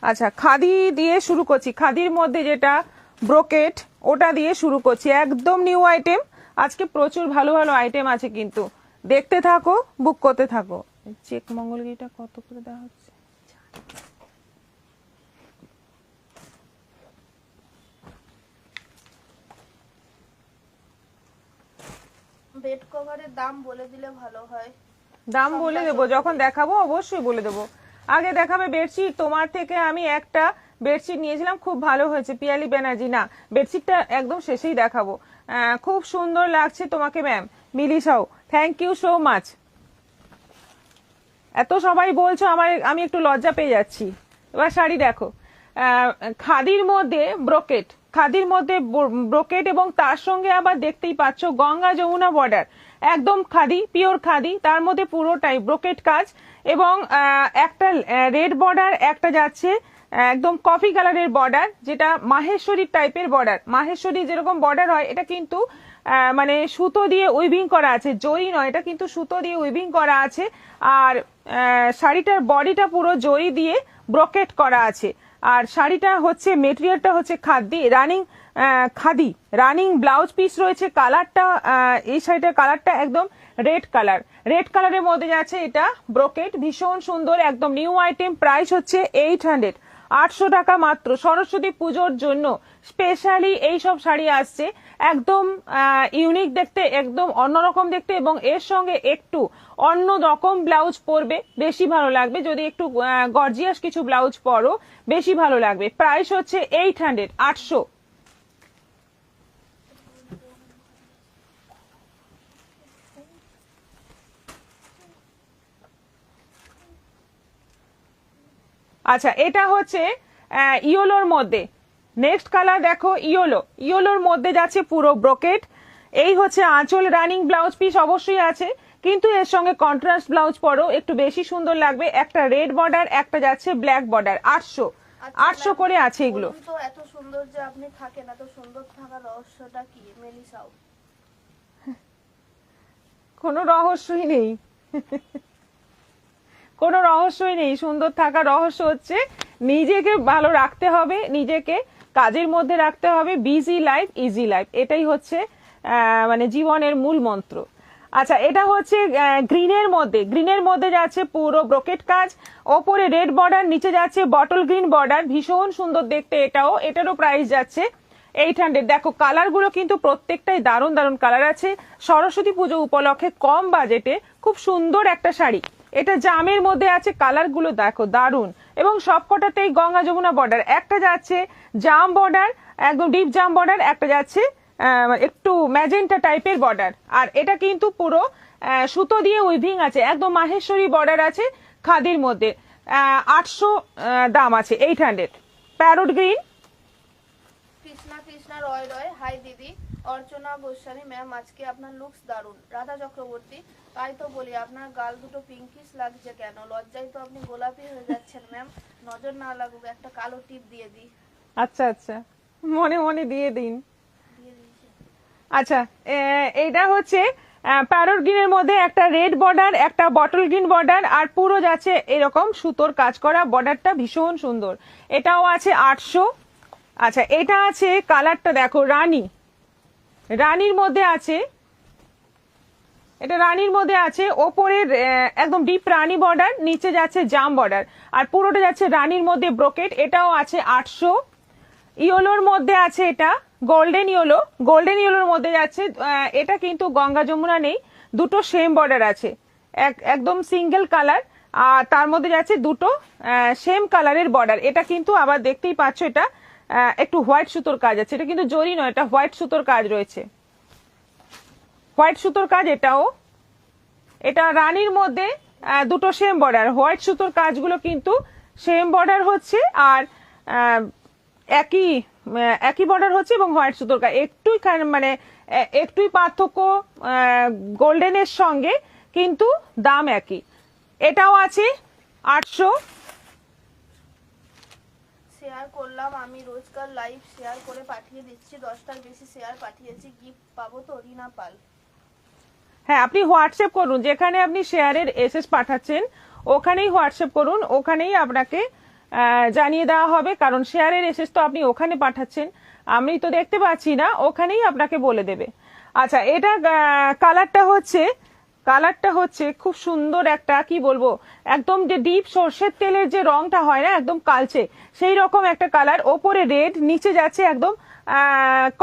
আচ্ছা, খাদি দিয়ে শুরু করছি। খাদির মধ্যে যেটা ব্রোকেট, ওটা দিয়ে শুরু করছি। একদম নিউ আইটেম। আজকে প্রচুর ভালো ভালো আইটেম আছে, কিন্তু দেখতে থাকো, বুক করতে থাকো। চেক মঙ্গলগিরিটা কত করে দেওয়া হচ্ছে? বেড কভারের দাম বলে দিলে ভালো হয়। দাম বলে দেবো, যখন দেখাবো অবশ্যই বলে দেবো। আগে দেখাবে বেডশিট। তোমার থেকে আমি একটা বেডশিট নিয়েছিলাম, খুব ভালো হয়েছে, পিয়ালি ব্যানার্জি। না, বেডশিটটা একদম শেষেই দেখাবো। খুব সুন্দর লাগছে তোমাকে ম্যাম, মিলিশাও, থ্যাংক ইউ সো মাচ। এত সবাই বলছো, আমি একটু লজ্জা পেয়ে যাচ্ছি। এবার শাড়ি দেখো, খাদির মধ্যে ব্রোকেট, খাদির মধ্যে ব্রোকেট, এবং তার সঙ্গে আবার দেখতেই পাচ্ছ গঙ্গা যমুনা বর্ডার, একদম খাদি, পিওর খাদি, তার মধ্যে পুরোটাই ব্রোকেট কাজ, এবং একটা রেড বর্ডার, একটা যাচ্ছে একদম কফি কালারের বর্ডার, যেটা মাহেশ্বরী টাইপের বর্ডার। মাহেশ্বরী যেরকম বর্ডার হয়, এটা কিন্তু মানে সুতো দিয়ে উইভিং করা আছে, জরি নয়, এটা কিন্তু সুতো দিয়ে উইভিং করা আছে। আর শাড়িটার বডিটা পুরো জরি দিয়ে ব্রোকেট করা আছে। আর শাড়িটা হচ্ছে, মেটেরিয়ালটা হচ্ছে khadi, running khadi, running blouse piece রয়েছে। কালারটা, এই শাড়িটার কালারটা একদম রেড কালার, রেড কালারের মধ্যে যাচ্ছে এটা ব্রোকেট, ভীষণ সুন্দর, একদম নিউ আইটেম। প্রাইস হচ্ছে 800, 800 টাকা মাত্র। সরস্বতী পুজোর জন্য স্পেশালি এই সব শাড়ি আসছে, একদম ইউনিক দেখতে, একদম অন্যরকম দেখতে, এবং এর সঙ্গে একটু অন্য রকম ব্লাউজ পরবে, বেশি ভালো লাগবে। যদি একটু গর্জিয়াস কিছু ব্লাউজ পরো, বেশি ভালো লাগবে। প্রাইস হচ্ছে 800, 800। আচ্ছা, এটা হচ্ছে ইয়োলোর মধ্যে। নেক্সট কালার দেখো, ইয়োলো, ইয়োলোর মধ্যে যাচ্ছে পুরো ব্রোকেট। এই হচ্ছে আঁচল, রানিং ব্লাউজ পিস অবশ্যই আছে, কিন্তু এর সঙ্গে কন্ট্রাস্ট ব্লাউজ পরো, একটু বেশি সুন্দর লাগবে। একটা রেড বর্ডার, একটা যাচ্ছে ব্ল্যাক বর্ডার। 800, 800 করে আছে এগুলো। তো এত সুন্দর যে আপনি থাকেন, এত সুন্দর থাকার রহস্যটা কি মেলিসাও? কোনো রহস্যই নেই, কোনো রহস্যই নেই। সুন্দর থাকার রহস্য হচ্ছে নিজেকে ভালো রাখতে হবে, নিজেকে কাজের মধ্যে রাখতে হবে। বিজি লাইফ, ইজি লাইফ, এটাই হচ্ছে মানে জীবনের মূল মন্ত্র। আচ্ছা, এটা হচ্ছে গ্রিনের মধ্যে, গ্রিনের মধ্যে যাচ্ছে পুরো ব্রোকেট কাজ, ওপরে রেড বর্ডার, নিচে যাচ্ছে বটল গ্রিন বর্ডার, ভীষণ সুন্দর দেখতে এটাও। এটারও প্রাইস যাচ্ছে 800। দেখো কালারগুলো কিন্তু প্রত্যেকটাই দারুণ দারুণ কালার আছে। সরস্বতী পুজো উপলক্ষে কম বাজেটে খুব সুন্দর একটা শাড়ি। এটা জামের মধ্যে আছে, কালারগুলো দেখো দারুণ, এবং সবকটাতেই গঙ্গা যমুনা বর্ডার। একটা যাচ্ছে জাম বর্ডার, একদম ডিপ জাম বর্ডার, একটা যাচ্ছে একটু ম্যাজেন্টা টাইপের বর্ডার। আর এটা কিন্তু পুরো সুতো দিয়ে উইভিং আছে, একদম মাহেশ্বরী বর্ডার আছে খাদির মধ্যে। 800 দাম আছে, 800। প্যারোট গ্রিন, কৃষ্ণা কৃষ্ণা রয় রয়, হাই দিদি। অর্চনা গোস্বামী ম্যাম, আজকে আপনার লুকস দারুণ। রাধা চক্রবর্তী, তাই তো বলি আপনার গাল দুটো পিঙ্কিশ লাগছে কেন? লজ্জায় তো আপনি গোলাপি হয়ে যাচ্ছেন ম্যাম, নজর না লাগুক, একটা কালো টিপ দিয়ে দিই। আচ্ছা আচ্ছা, মনে মনে দিয়ে দিন। দিয়ে দিয়েছি। আচ্ছা, এইটা হচ্ছে প্যারোট গ্রিনের মধ্যে একটা রেড বর্ডার, একটা বটল গ্রিন বর্ডার, আর পুরো যাচ্ছে এরকম সুতোর কাজ করা। বর্ডারটা ভীষণ সুন্দর, এটাও আছে 800। আচ্ছা, এটা আছে, কালারটা দেখো রানী, রানীর মধ্যে আছে, এটা রানীর মধ্যে আছে। ওপরে একদম ডিপ রানী বর্ডার, নিচে যাচ্ছে জাম বর্ডার, আর পুরোটা যাচ্ছে রানীর মধ্যে ব্রোকেট। এটাও আছে 800। ইয়োলোর মধ্যে আছে, এটা গোল্ডেন ইয়োলো, গোল্ডেন ইয়োলোর মধ্যে যাচ্ছে। এটা কিন্তু গঙ্গা যমুনা নেই, দুটো সেম বর্ডার আছে, একদম সিঙ্গেল কালার, আর তার মধ্যে যাচ্ছে দুটো সেম কালারের বর্ডার। এটা কিন্তু আবার দেখতেই পাচ্ছ, এটা একটু হোয়াইট সুতোর কাজ আছে, এটা কিন্তু জরি নয়, এটা হোয়াইট সুতোর কাজ রয়েছে, হোয়াইট সুতোর কাজ এটাও। এটা রানীর মধ্যে দুটো সেম বর্ডার, হোয়াইট সুতোর কাজগুলো কিন্তু সেম বর্ডার হচ্ছে, আর একই একই বর্ডার হচ্ছে, এবং হোয়াইট সুতোর কাজ একটুই মানে একটুই পার্থক্য গোল্ডেনের সঙ্গে, কিন্তু দাম একই। এটাও আছে 800। শেয়ার করলাম আমি, রোজকার লাইভ শেয়ার করে পাঠিয়ে দিচ্ছি, 10টার বেশি শেয়ার পাঠিয়েছি, গিফট পাবো তো? রিনা পাল। হ্যাঁ, আপনি হোয়াটসঅ্যাপ করুন, যেখানে আপনি শেয়ারের এসএস পাঠাচ্ছেন ওখানেই হোয়াটসঅ্যাপ করুন, ওখানেই আপনাকে জানিয়ে দেওয়া হবে, কারণ শেয়ারের এসেস তো আপনি ওখানে পাঠাচ্ছেন, আমি তো দেখতে পাচ্ছি না, ওখানেই আপনাকে বলে দেবে। আচ্ছা, এটা কালারটা হচ্ছে খুব সুন্দর একটা, কি বলবো, একদম যে ডিপ সর্ষের তেলের যে রংটা হয় না, একদম কালচে সেই রকম একটা কালার, ওপরে রেড, নিচে যাচ্ছে একদম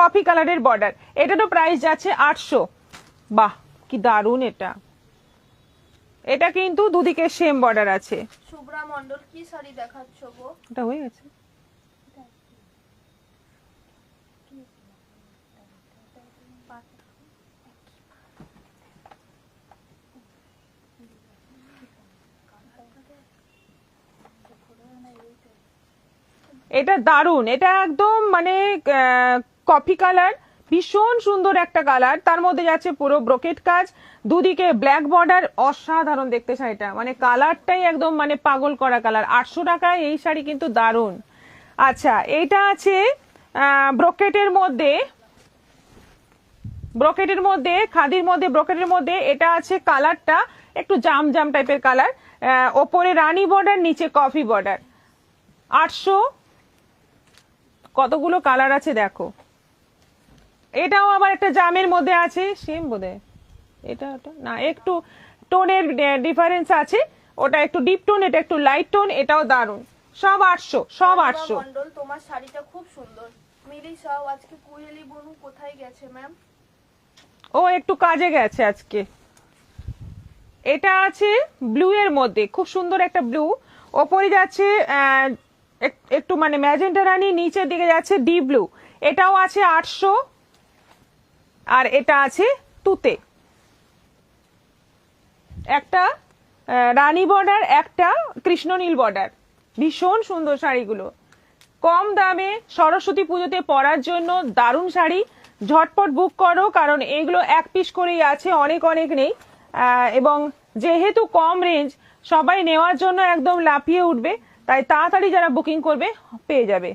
কফি কালারের বর্ডার। এটারও প্রাইস যাচ্ছে 800। বাহ, কি দারুণ এটা। এটা কিন্তু দুদিকে সেম বর্ডার আছে। শুভ্রা মণ্ডল কি শাড়ি দেখাচ্ছ গো? এটা হয়ে গেছে। এটা দারুন, এটা একদম মানে কফি কালার, ভীষণ সুন্দর একটা কালার, তার মধ্যে যাচ্ছে পুরো ব্রোকেট কাজ, দুদিকে ব্ল্যাক বর্ডার, অসাধারণ দেখতে শাড়িটা, মানে কালারটাই একদম মানে পাগল করা কালার। 800 টাকায় এই শাড়ি কিন্তু দারুন। আচ্ছা, এইটা আছে ব্রোকেটের মধ্যে খাদির মধ্যে ব্রোকেটের মধ্যে, এটা আছে কালারটা একটু জাম জাম টাইপের কালার, ওপরে রানী বর্ডার, নিচে কফি বর্ডার। 800। কতগুলো কালার আছে দেখো। এটাও আবার একটা জামের মধ্যে আছে, সেম বোধহয় এটা না, একটু টোনের ডিফারেন্স আছে, ওটা একটু ডিপ টোন, এটা একটু লাইট টোন। এটাও দারুন, সব 800, সব 800। মণ্ডল তোমার শাড়িটা খুব সুন্দর। মিলি সাউ আজকে কুহেলি বনু কোথায় গেছে ম্যাম? ও একটু কাজে গেছে আজকে। এটা আছে ব্লু এর মধ্যে, খুব সুন্দর একটা ব্লু, ওপরে যাচ্ছে একটু মানে ম্যাজেন্টা রানী, নিচের দিকে যাচ্ছে ডিপ ব্লু। এটাও আছে 800। আর এটা আছে তুতে, একটা রানী বর্ডার, একটা কৃষ্ণনীল বর্ডার, ভীষণ সুন্দর শাড়িগুলো, কম দামে সরস্বতী পুজোতে পরার জন্য দারুণ শাড়ি। ঝটপট বুক করো, কারণ এগুলো এক পিস করেই আছে, অনেক অনেক নেই, এবং যেহেতু কম রেঞ্জ, সবাই নেওয়ার জন্য একদম লাফিয়ে উঠবে, তাই তাড়াতাড়ি যারা বুকিং করবে পেয়ে যাবে।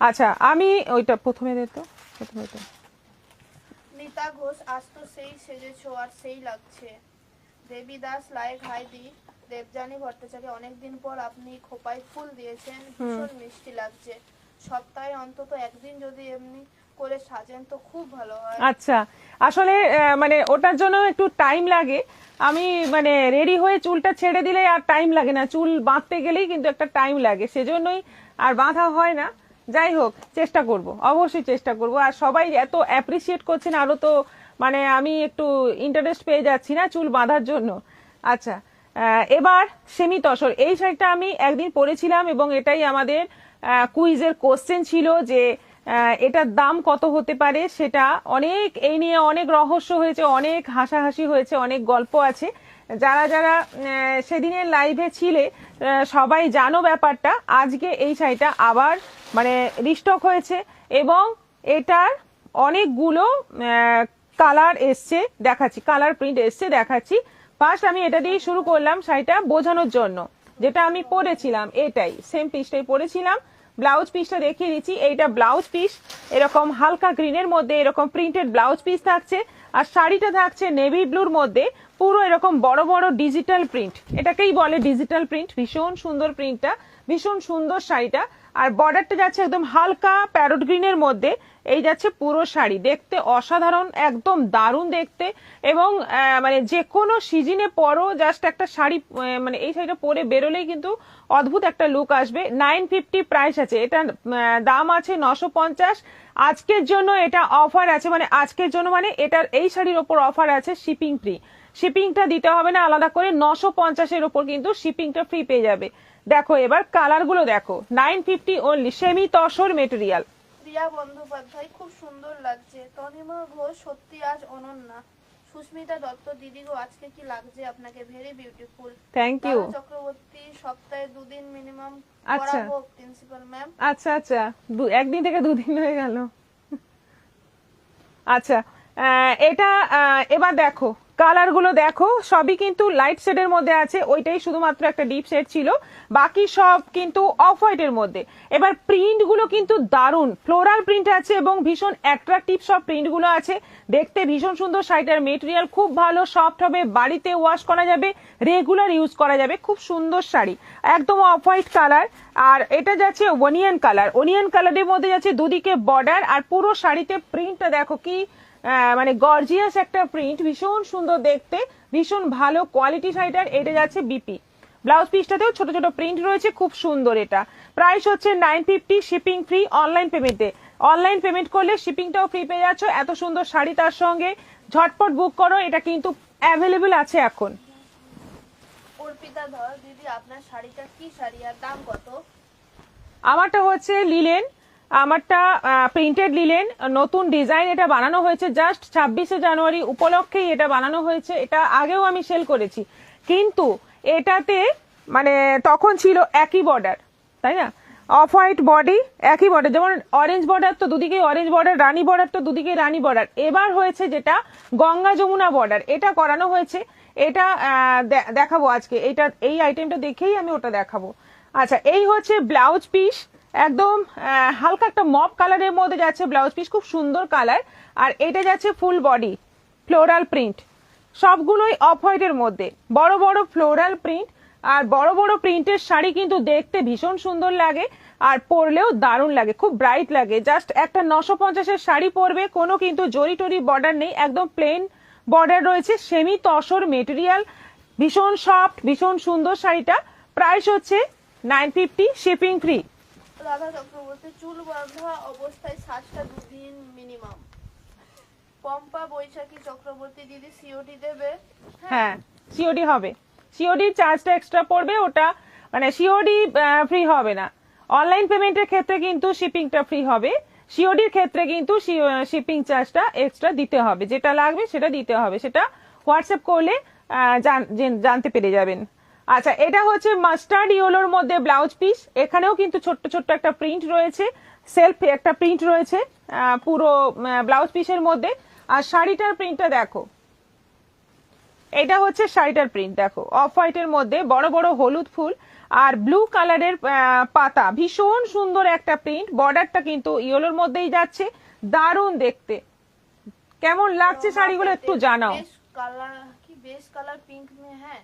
আচ্ছা, আমি ওইটা প্রথমে তো নীতা ঘোষ আজ তো সেই সেজেছো আর সেই লাগছে। দেবী দাস লায়েক হাই দি। দেবযানী ভট্টাচার্য অনেকদিন পর আপনি খোপায় ফুল দিয়েছেন, ভীষণ মিষ্টি লাগছে। সপ্তাহে অন্তত একদিন যদি এমনি করে সাজেন তো খুব ভালো হয়। আচ্ছা, আসলে মানে ওটার জন্য একটু টাইম লাগে। আমি মানে রেডি হয়ে চুলটা ছেড়ে দিলে আর টাইম লাগে না, চুল বাঁধতে গেলেই কিন্তু একটা টাইম লাগে, সেজন্যই আর বাঁধা হয় না। যাই হোক, চেষ্টা করব, অবশ্যই চেষ্টা করব। আর সবাই এত অ্যাপ্রিসিয়েট করছেন, আরো তো মানে আমি একটু ইন্টারেস্ট পেয়ে যাচ্ছি না চুল বাঁধার জন্য। আচ্ছা, এবার সেমি তসর, এই শাড়িটা আমি একদিন পরেছিলাম এবং এটাই আমাদের কুইজের কোশ্চেন ছিল যে এটার দাম কত হতে পারে। সেটা অনেক, এই নিয়ে অনেক রহস্য হয়েছে, অনেক হাসাহাসি হয়েছে, অনেক গল্প আছে। যারা যারা সেদিনের লাইভে ছিলে সবাই জানো ব্যাপারটা। আজকে এই শাড়িটা আবার মানে রিস্টক হয়েছে এবং এটার অনেকগুলো কালার এসছে, দেখাচ্ছি, কালার প্রিন্ট এসছে, দেখাচ্ছি। ফার্স্ট আমি এটা দিয়ে শুরু করলাম শাড়িটা বোঝানোর জন্য, যেটা আমি পরেছিলাম, এটাই সেম পিসটাই পরেছিলাম। ব্লাউজ পিসটা দেখিয়ে দিচ্ছি, এইটা ব্লাউজ পিস, এরকম হালকা গ্রিনের মধ্যে এরকম প্রিন্টেড ব্লাউজ পিস থাকছে, আর শাড়িটা থাকছে নেভি ব্লুর মধ্যে, পুরো এরকম বড় বড় ডিজিটাল প্রিন্ট, এটাকেই বলে ডিজিটাল প্রিন্ট। ভীষণ সুন্দর প্রিন্টটা, ভীষণ সুন্দর শাড়িটা। আর বর্ডারটা যাচ্ছে একদম হালকা প্যারট গ্রিনের মধ্যে, এই যাচ্ছে পুরো শাড়ি, দেখতে অসাধারণ, একদম দারুণ দেখতে। এবং মানে যে কোনো সিজনে পরো, জাস্ট একটা শাড়ি মানে এই শাড়িটা পরে বেরোলেই কিন্তু অদ্ভুত একটা লুক আসবে। 950 প্রাইস আছে, এটা দাম আছে 950। আজকের জন্য এটা অফার আছে, মানে আজকের জন্য মানে এটার এই শাড়ির ওপর অফার আছে শিপিং ফ্রি, শিপিংটা দিতে হবে না আলাদা করে, 950-এর ওপর কিন্তু শিপিংটা ফ্রি পেয়ে যাবে। দেখো এবার কালার গুলো দেখো, 950 অনলি, সেমি তসর মেটেরিয়াল। প্রিয়া বন্দ্যোপাধ্যায় খুব সুন্দর লাগছে। তনিমা ঘোষ সত্যি আজ অনন্যা। সুস্মিতা দত্ত দিদি গো আজকে কি লাগছে আপনাকে, very beautiful. Thank you. Chakraborty সপ্তাহে 2 দিন মিনিমাম আচ্ছা করাবো প্রিন্সিপাল ম্যাম। আচ্ছা আচ্ছা, একদিন থেকে 2 দিন হয়ে গেল। আচ্ছা, এটা এবার দেখো কালার গুলো দেখো সবই কিন্তু লাইট শেডের মধ্যে আছে, ওইটাই শুধুমাত্র একটা ডিপ শেড ছিল, বাকি সব কিন্তু অফ হোয়াইটের মধ্যে। এবার প্রিন্ট গুলো কিন্তু দারুণ, ফ্লোরাল প্রিন্ট আছে এবং ভীষণ অ্যাট্রাকটিভ সব প্রিন্ট গুলো আছে, দেখতে ভীষণ সুন্দর। শাড়িটার মেটেরিয়াল খুব ভালো, সফট হবে, বাড়িতে ওয়াশ করা যাবে, রেগুলার ইউজ করা যাবে, খুব সুন্দর শাড়ি, একদম অফ হোয়াইট কালার। আর এটা যাচ্ছে ওনিয়ন কালার, ওনিয়ন কালারের মধ্যে যাচ্ছে দুদিকে বর্ডার, আর পুরো শাড়িতে প্রিন্টটা দেখো কি মানে গর্জিয়াস একটা প্রিন্ট, ভীষণ সুন্দর দেখতে, ভীষণ ভালো কোয়ালিটি শাড়িটার। এটা যাচ্ছে বিপি, ব্লাউজ পিসটাতেও ছোট ছোট প্রিন্ট রয়েছে, খুব সুন্দর। এটা প্রাইস হচ্ছে 950, শিপিং ফ্রি অনলাইন পেমেন্টে। অনলাইন পেমেন্ট করলে শিপিংটাও ফ্রি পেয়ে যাচ্ছ। এত সুন্দর শাড়ি তার সঙ্গে, ঝটপট বুক করো, এটা কিন্তু অ্যাভেলেবল আছে এখন। অর্পিতা ধর দিদি, আপনার শাড়িটা কি শাড়ি আর দাম কত? আমারটা হচ্ছে লিলেন, আমারটা প্রিন্টেড লিলেন, নতুন ডিজাইন, এটা বানানো হয়েছে জাস্ট 26শে জানুয়ারি উপলক্ষেই এটা বানানো হয়েছে। এটা আগেও আমি সেল করেছি, কিন্তু এটাতে মানে তখন ছিল একই বর্ডার, তাই না, অফ হোয়াইট বডি, একই বর্ডার, যেমন অরেঞ্জ বর্ডার তো দুদিকে অরেঞ্জ বর্ডার, রানী বর্ডার তো দুদিকে রানী বর্ডার। এবার হয়েছে যেটা গঙ্গা যমুনা বর্ডার, এটা করানো হয়েছে। এটা দেখাবো আজকে, এটা এই আইটেমটা দেখেই আমি ওটা দেখাবো। আচ্ছা, এই হচ্ছে ব্লাউজ পিস, একদম হালকা একটা মপ কালারের মধ্যে যাচ্ছে ব্লাউজ পিস, খুব সুন্দর কালার। আর এটা যাচ্ছে ফুল বডি ফ্লোরাল প্রিন্ট, সবগুলোই অফ হোয়াইটের মধ্যে, বড় বড় ফ্লোরাল প্রিন্ট। আর বড় বড় প্রিন্টের শাড়ি কিন্তু দেখতে ভীষণ সুন্দর লাগে, আর পরলেও দারুণ লাগে, খুব ব্রাইট লাগে। জাস্ট একটা 950-এর শাড়ি পরবে, কোনো কিন্তু জরি টরি বর্ডার নেই, একদম প্লেন বর্ডার রয়েছে, সেমি তসর মেটেরিয়াল, ভীষণ সফট, ভীষণ সুন্দর শাড়িটা। প্রাইস হচ্ছে 950, শিপিং ফ্রি। রাধা চক্রবর্তী, চুল বাঁধা অবস্থায় 7টা 2 দিন মিনিমাম। পম্পা বৈশাখী চক্রবর্তী দিদি, সিওডি দেবে? হ্যাঁ, সিওডি হবে, সিওডি চার্জটা এক্সট্রা পড়বে, ওটা মানে সিওডি ফ্রি হবে না। অনলাইন পেমেন্টের ক্ষেত্রে কিন্তু শিপিংটা ফ্রি হবে, সিওডির ক্ষেত্রে কিন্তু শিপিং চার্জটা এক্সট্রা দিতে হবে, যেটা লাগবে সেটা দিতে হবে, সেটা হোয়াটসঅ্যাপ করলে জানতে পেরে যাবেন। আচ্ছা, এটা হচ্ছে মাস্টার্ড ইয়েলোর মধ্যে ব্লাউজ পিস, এখানেও কিন্তু ছোট্ট ছোট্ট একটা প্রিন্ট রয়েছে, সেলফ একটা প্রিন্ট রয়েছে পুরো ব্লাউজ পিসের মধ্যে। আর শাড়িটার প্রিন্টটা দেখো, এটা হচ্ছে শাড়িটার প্রিন্ট, দেখো অফ হোয়াইটের মধ্যে বড় বড় হলুদ ফুল আর ব্লু কালারের পাতা, ভীষণ সুন্দর একটা প্রিন্ট। বর্ডারটা কিন্তু ইয়েলোর মধ্যেই যাচ্ছে, দারুণ দেখতে। কেমন লাগছে শাড়িগুলো একটু জানাও। बेस कलर की बेस कलर पिंक में है?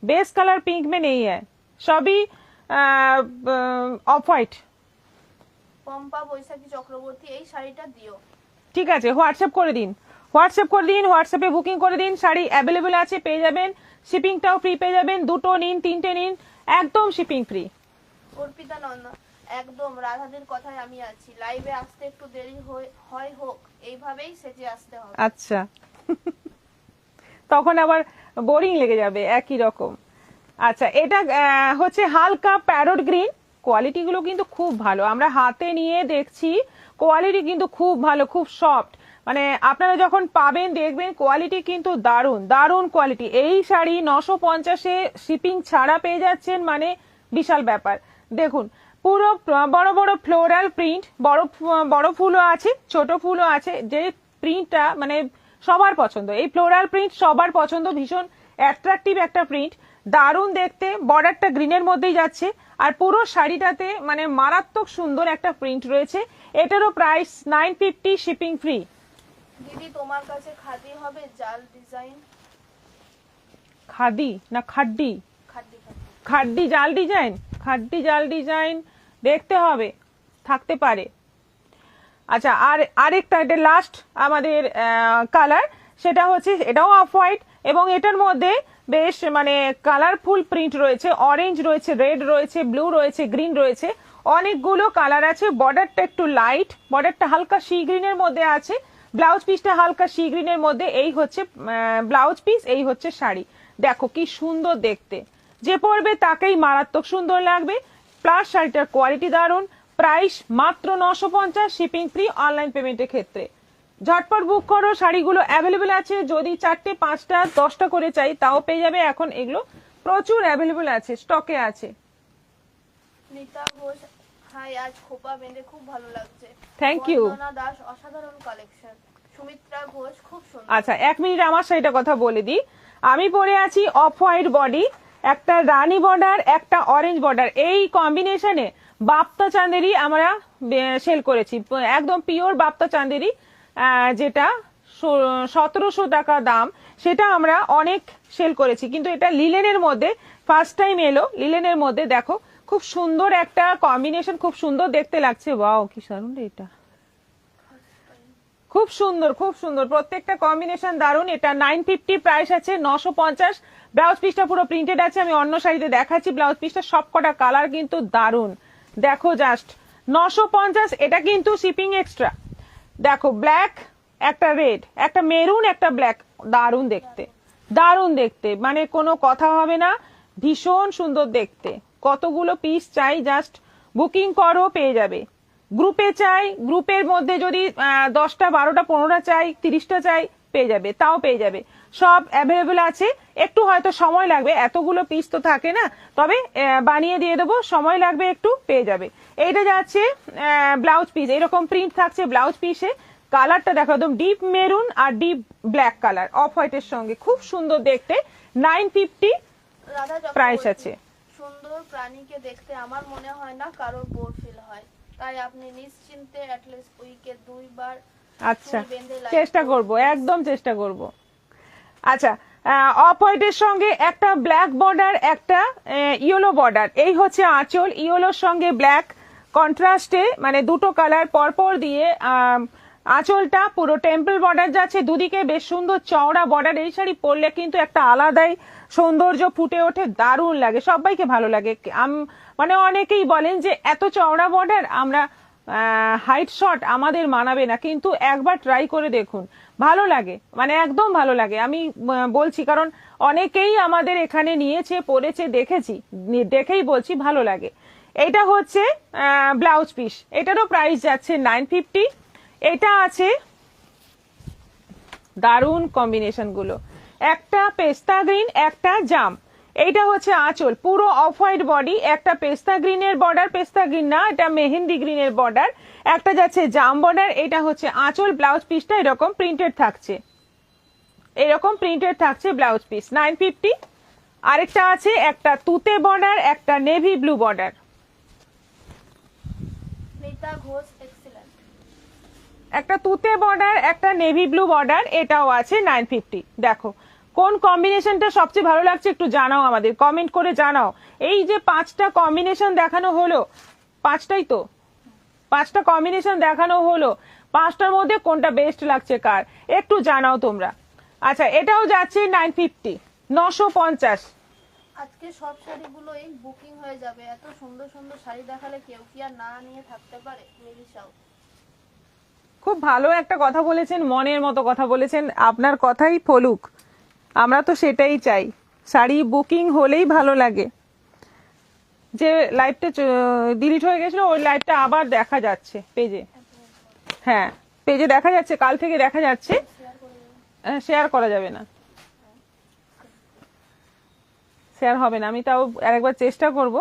बेस कलर पिंक में नहीं है, सभी অফ হোয়াইট। পম্পা বৈশাখী চক্রবর্তী, এই শাড়িটা দিও। ঠিক আছে, হোয়াটসঅ্যাপ করে দিন, হোয়াটসঅ্যাপ করে দিন, হোয়াটসঅ্যাপে বুকিং করে দিন, শাড়ি অ্যাভেলেবেল আছে, পেয়ে যাবেন, শিপিংটাও ফ্রি পেয়ে যাবেন, দুটো নিন, তিনটে নিন, একদম শিপিং ফ্রি। অর্পিতা নন্দন, একদম রাধাদের কথায় আমি আছি, লাইভে আসতে একটু দেরি হয় হোক, এইভাবেই সেজে আসতে হবে। আচ্ছা, তখন আবার বোরিং লেগে যাবে একই রকম। আচ্ছা, এটা হচ্ছে হালকা প্যারট গ্রিন, কোয়ালিটি গুলো কিন্তু খুব ভালো, আমরা হাতে নিয়ে দেখছি, কোয়ালিটি কিন্তু খুব ভালো, খুব সফট, মানে আপনারা যখন পাবেন দেখবেন কোয়ালিটি কিন্তু দারুণ, দারুণ কোয়ালিটি। এই শাড়ি 950-এ শিপিং ছাড়া পেয়ে যাচ্ছেন, মানে বিশাল ব্যাপার। দেখুন পুরো বড় বড় ফ্লোরাল প্রিন্ট, বড় ফুলও আছে, ছোট ফুলও আছে, যে প্রিন্টটা মানে সবার পছন্দ, এই ফ্লোরাল প্রিন্ট সবার পছন্দ, ভীষণ অ্যাট্রাকটিভ একটা প্রিন্ট, দারুণ দেখতে। বর্ডারটা গ্রিনের মধ্যেই যাচ্ছে, আর পুরো শাড়িটাতে মানে মারাত্মক সুন্দর একটা প্রিন্ট রয়েছে। এটারও প্রাইস 950, শিপিং ফ্রি। দিদি তোমার কাছে খাদি হবে? জাল ডিজাইন, খাদি না খাড্ডি? খাদি খাদি। খাড্ডি জাল ডিজাইন, খাড্ডি জাল ডিজাইন দেখতে হবে, থাকতে পারে। আচ্ছা, আর আরেকটা, এটা লাস্ট আমাদের কালার, সেটা হচ্ছে এটাও অফ হোয়াইট, এবং এটার মধ্যে বেশ মানে কালারফুল প্রিন্ট রয়েছে, অরেঞ্জ রয়েছে, রেড রয়েছে, ব্লু রয়েছে, গ্রিন রয়েছে, অনেকগুলো কালার আছে। বর্ডারটা একটু লাইট, বর্ডারটা হালকা সি গ্রিনের মধ্যে আছে, ব্লাউজ পিসটা হালকা সি গ্রিনের মধ্যে। এই হচ্ছে ব্লাউজ পিস, এই হচ্ছে শাড়ি, দেখো কি সুন্দর দেখতে, যে পরবে তাকেই মারাত্মক সুন্দর লাগবে। প্লাস শাড়িটার কোয়ালিটি দারুণ, প্রাইস মাত্র 950, শিপিং ফ্রি অনলাইন পেমেন্টের ক্ষেত্রে। ঝটপট বুক করো, শাড়িগুলো অ্যাভেলেবেল আছে, যদি 4টে 5টা 10টা করে চাই তাও পেয়ে যাবে, এখন এগুলো প্রচুর অ্যাভেলেবেল আছে, স্টকে আছে। নিতা ঘোষ, হাই, আজ খোপা বেঁধে খুব ভালো লাগছে। Thank you. বন্দনা দাস, অসাধারণ কালেকশন। সুমিত্রা ঘোষ, খুব সুন্দর। আচ্ছা 1 মিনিট আমার শাড়িটা কথা বলে দিই। আমি পরে আছি অফ হোয়াইট বডি, একটা রানী বর্ডার, একটা অরেঞ্জ বর্ডার, এই কম্বিনেশনে বাপ্তা চাঁদেরি আমরা সেল করেছি, একদম পিওর বাপ্তা চাঁদেরি, যেটা 1700 টাকা দাম, সেটা আমরা অনেক সেল করেছি। কিন্তু এটা লিলেনের মধ্যে ফার্স্ট টাইম এলো, লিলেনের মধ্যে দেখো খুব সুন্দর একটা কম্বিনেশন, খুব সুন্দর দেখতে লাগছে। ওয়াও কি দারুণ রে এটা, খুব সুন্দর খুব সুন্দর, প্রত্যেকটা কম্বিনেশন দারুণ। এটা 950 প্রাইস আছে, 950। ব্লাউজ পিসটা পুরো প্রিন্টেড আছে, আমি অন্য শাড়িতে দেখাচ্ছি ব্লাউজ পিসটা, সবকটা কালার কিন্তু দারুণ, দেখো জাস্ট 950। এটা কিন্তু শিপিং এক্সট্রা। দেখো ব্ল্যাক, একটা রেড, একটা মেরুন, একটা ব্ল্যাক, দারুণ দেখতে, দারুণ দেখতে, মানে কোনো কথা হবে না, ভীষণ সুন্দর দেখতে। কতগুলো পিস চাই জাস্ট বুকিং করো, পেয়ে যাবে। গ্রুপে চাই, গ্রুপের মধ্যে যদি 10টা 12টা 15টা চাই, 30টা চাই, পেয়ে যাবে, তাও পেয়ে যাবে, সব অ্যাভেলেবেল আছে। একটু হয়তো সময় লাগবে, এতগুলো পিস তো থাকে না, তবে বানিয়ে দিয়ে দেবো, সময় লাগবে একটু, পেয়ে যাবে। এইটা যাচ্ছে ব্লাউজ পিস, এরকম প্রিন্ট থাকছে ব্লাউজ পিসে। কালারটা দেখো একদম ডিপ মেরুন আর ডিপ ব্ল্যাক কালার অফ হোয়াইটের সঙ্গে, খুব সুন্দর দেখতে। 950 প্রাইস আছে। সুন্দর প্রাণীকে দেখতে আমার মনে হয় না কারোর বোর ফিল হয়, তাই আপনি নিশ্চিন্তে অ্যাটলিস্ট উইকে 2 বার আচ্ছা চেষ্টা করব, একদম চেষ্টা করব। আচ্ছা অফ হোয়াইটের সঙ্গে একটা ব্ল্যাক বর্ডার, একটা ইয়েলো বর্ডার, এই হচ্ছে আঁচল, ইয়েলোর সঙ্গে ব্ল্যাক কন্ট্রাস্টে, মানে দুটো কালার পরপর দিয়ে আঁচলটা পুরো টেম্পল বর্ডার যাচ্ছে, দুদিকে বেশ সুন্দর চওড়া বর্ডার। এই শাড়ি পরলে কিন্তু একটা আলাদাই সৌন্দর্য ফুটে ওঠে, দারুণ লাগে, সবাইকে ভালো লাগে। মানে অনেকেই বলেন যে এত চওড়া বর্ডার আমরা হাইট শর্ট আমাদের মানাবে না, কিন্তু একবার ট্রাই করে দেখুন, ভালো লাগে, মানে একদম ভালো লাগে। আমি বলছি কারণ অনেকেই আমাদের এখানে নিয়েছে, পরেছে, দেখেছি, দেখেই বলছি ভালো লাগে। এটা হচ্ছে ব্লাউজ পিস, এটারও প্রাইস যাচ্ছে 950। এটা আছে দারুণ কম্বিনেশন গুলো, একটা পেস্তা গ্রিন, একটা জাম। এইটা হচ্ছে আঁচল, পুরো অফ হোয়াইট বডি, একটা পেস্তা গ্রিনের বর্ডার, পেস্তা গ্রিন না, এটা মেহেন্দি গ্রিনের বর্ডার, একটা যাচ্ছে জাম বর্ডার। এটা হচ্ছে আঁচল, ব্লাউজ পিসটা এরকম প্রিন্টেড থাকছে, এরকম প্রিন্টেড থাকছে ব্লাউজ পিস, 950। আরেকটা আছে একটা তুতে বর্ডার, একটা navy blue border. Nita Ghosh excellent. একটা তুতে বর্ডার, একটা নেভি ব্লু বর্ডার, এটাও আছে 950। দেখো কোন কম্বিনেশনটা সবচেয়ে ভালো লাগছে একটু জানাও, আমাদের কমেন্ট করে জানাও। এই যে 5টা কম্বিনেশন দেখানো হলো, 5টাই তো, 5টা কম্বিনেশন দেখানো হলো, 5টার মধ্যে কোনটা বেস্ট লাগছে কার, একটু জানাও তোমরা। আচ্ছা এটাও যাচ্ছে 950, 950। আজকে সব শাড়িগুলোই বুকিং হয়ে যাবে, এত সুন্দর সুন্দর শাড়ি দেখালে কেউ কি আর না নিয়ে থাকতে পারে। মিলিশাও খুব ভালো একটা কথা বলেছেন, মনের মতো কথা বলেছেন, আপনার কথাই ফলুক, আমরা তো সেটাই চাই, শাড়ি বুকিং হলেই ভালো লাগে। যে লাইভটা ডিলিট হয়ে গেছিল ওই লাইভটা আবার দেখা যাচ্ছে পেজে, হ্যাঁ পেজে দেখা যাচ্ছে, কাল থেকে দেখা যাচ্ছে, শেয়ার করা যাবে না, শেয়ার হবে না, আমি তাও আরেকবার চেষ্টা করব।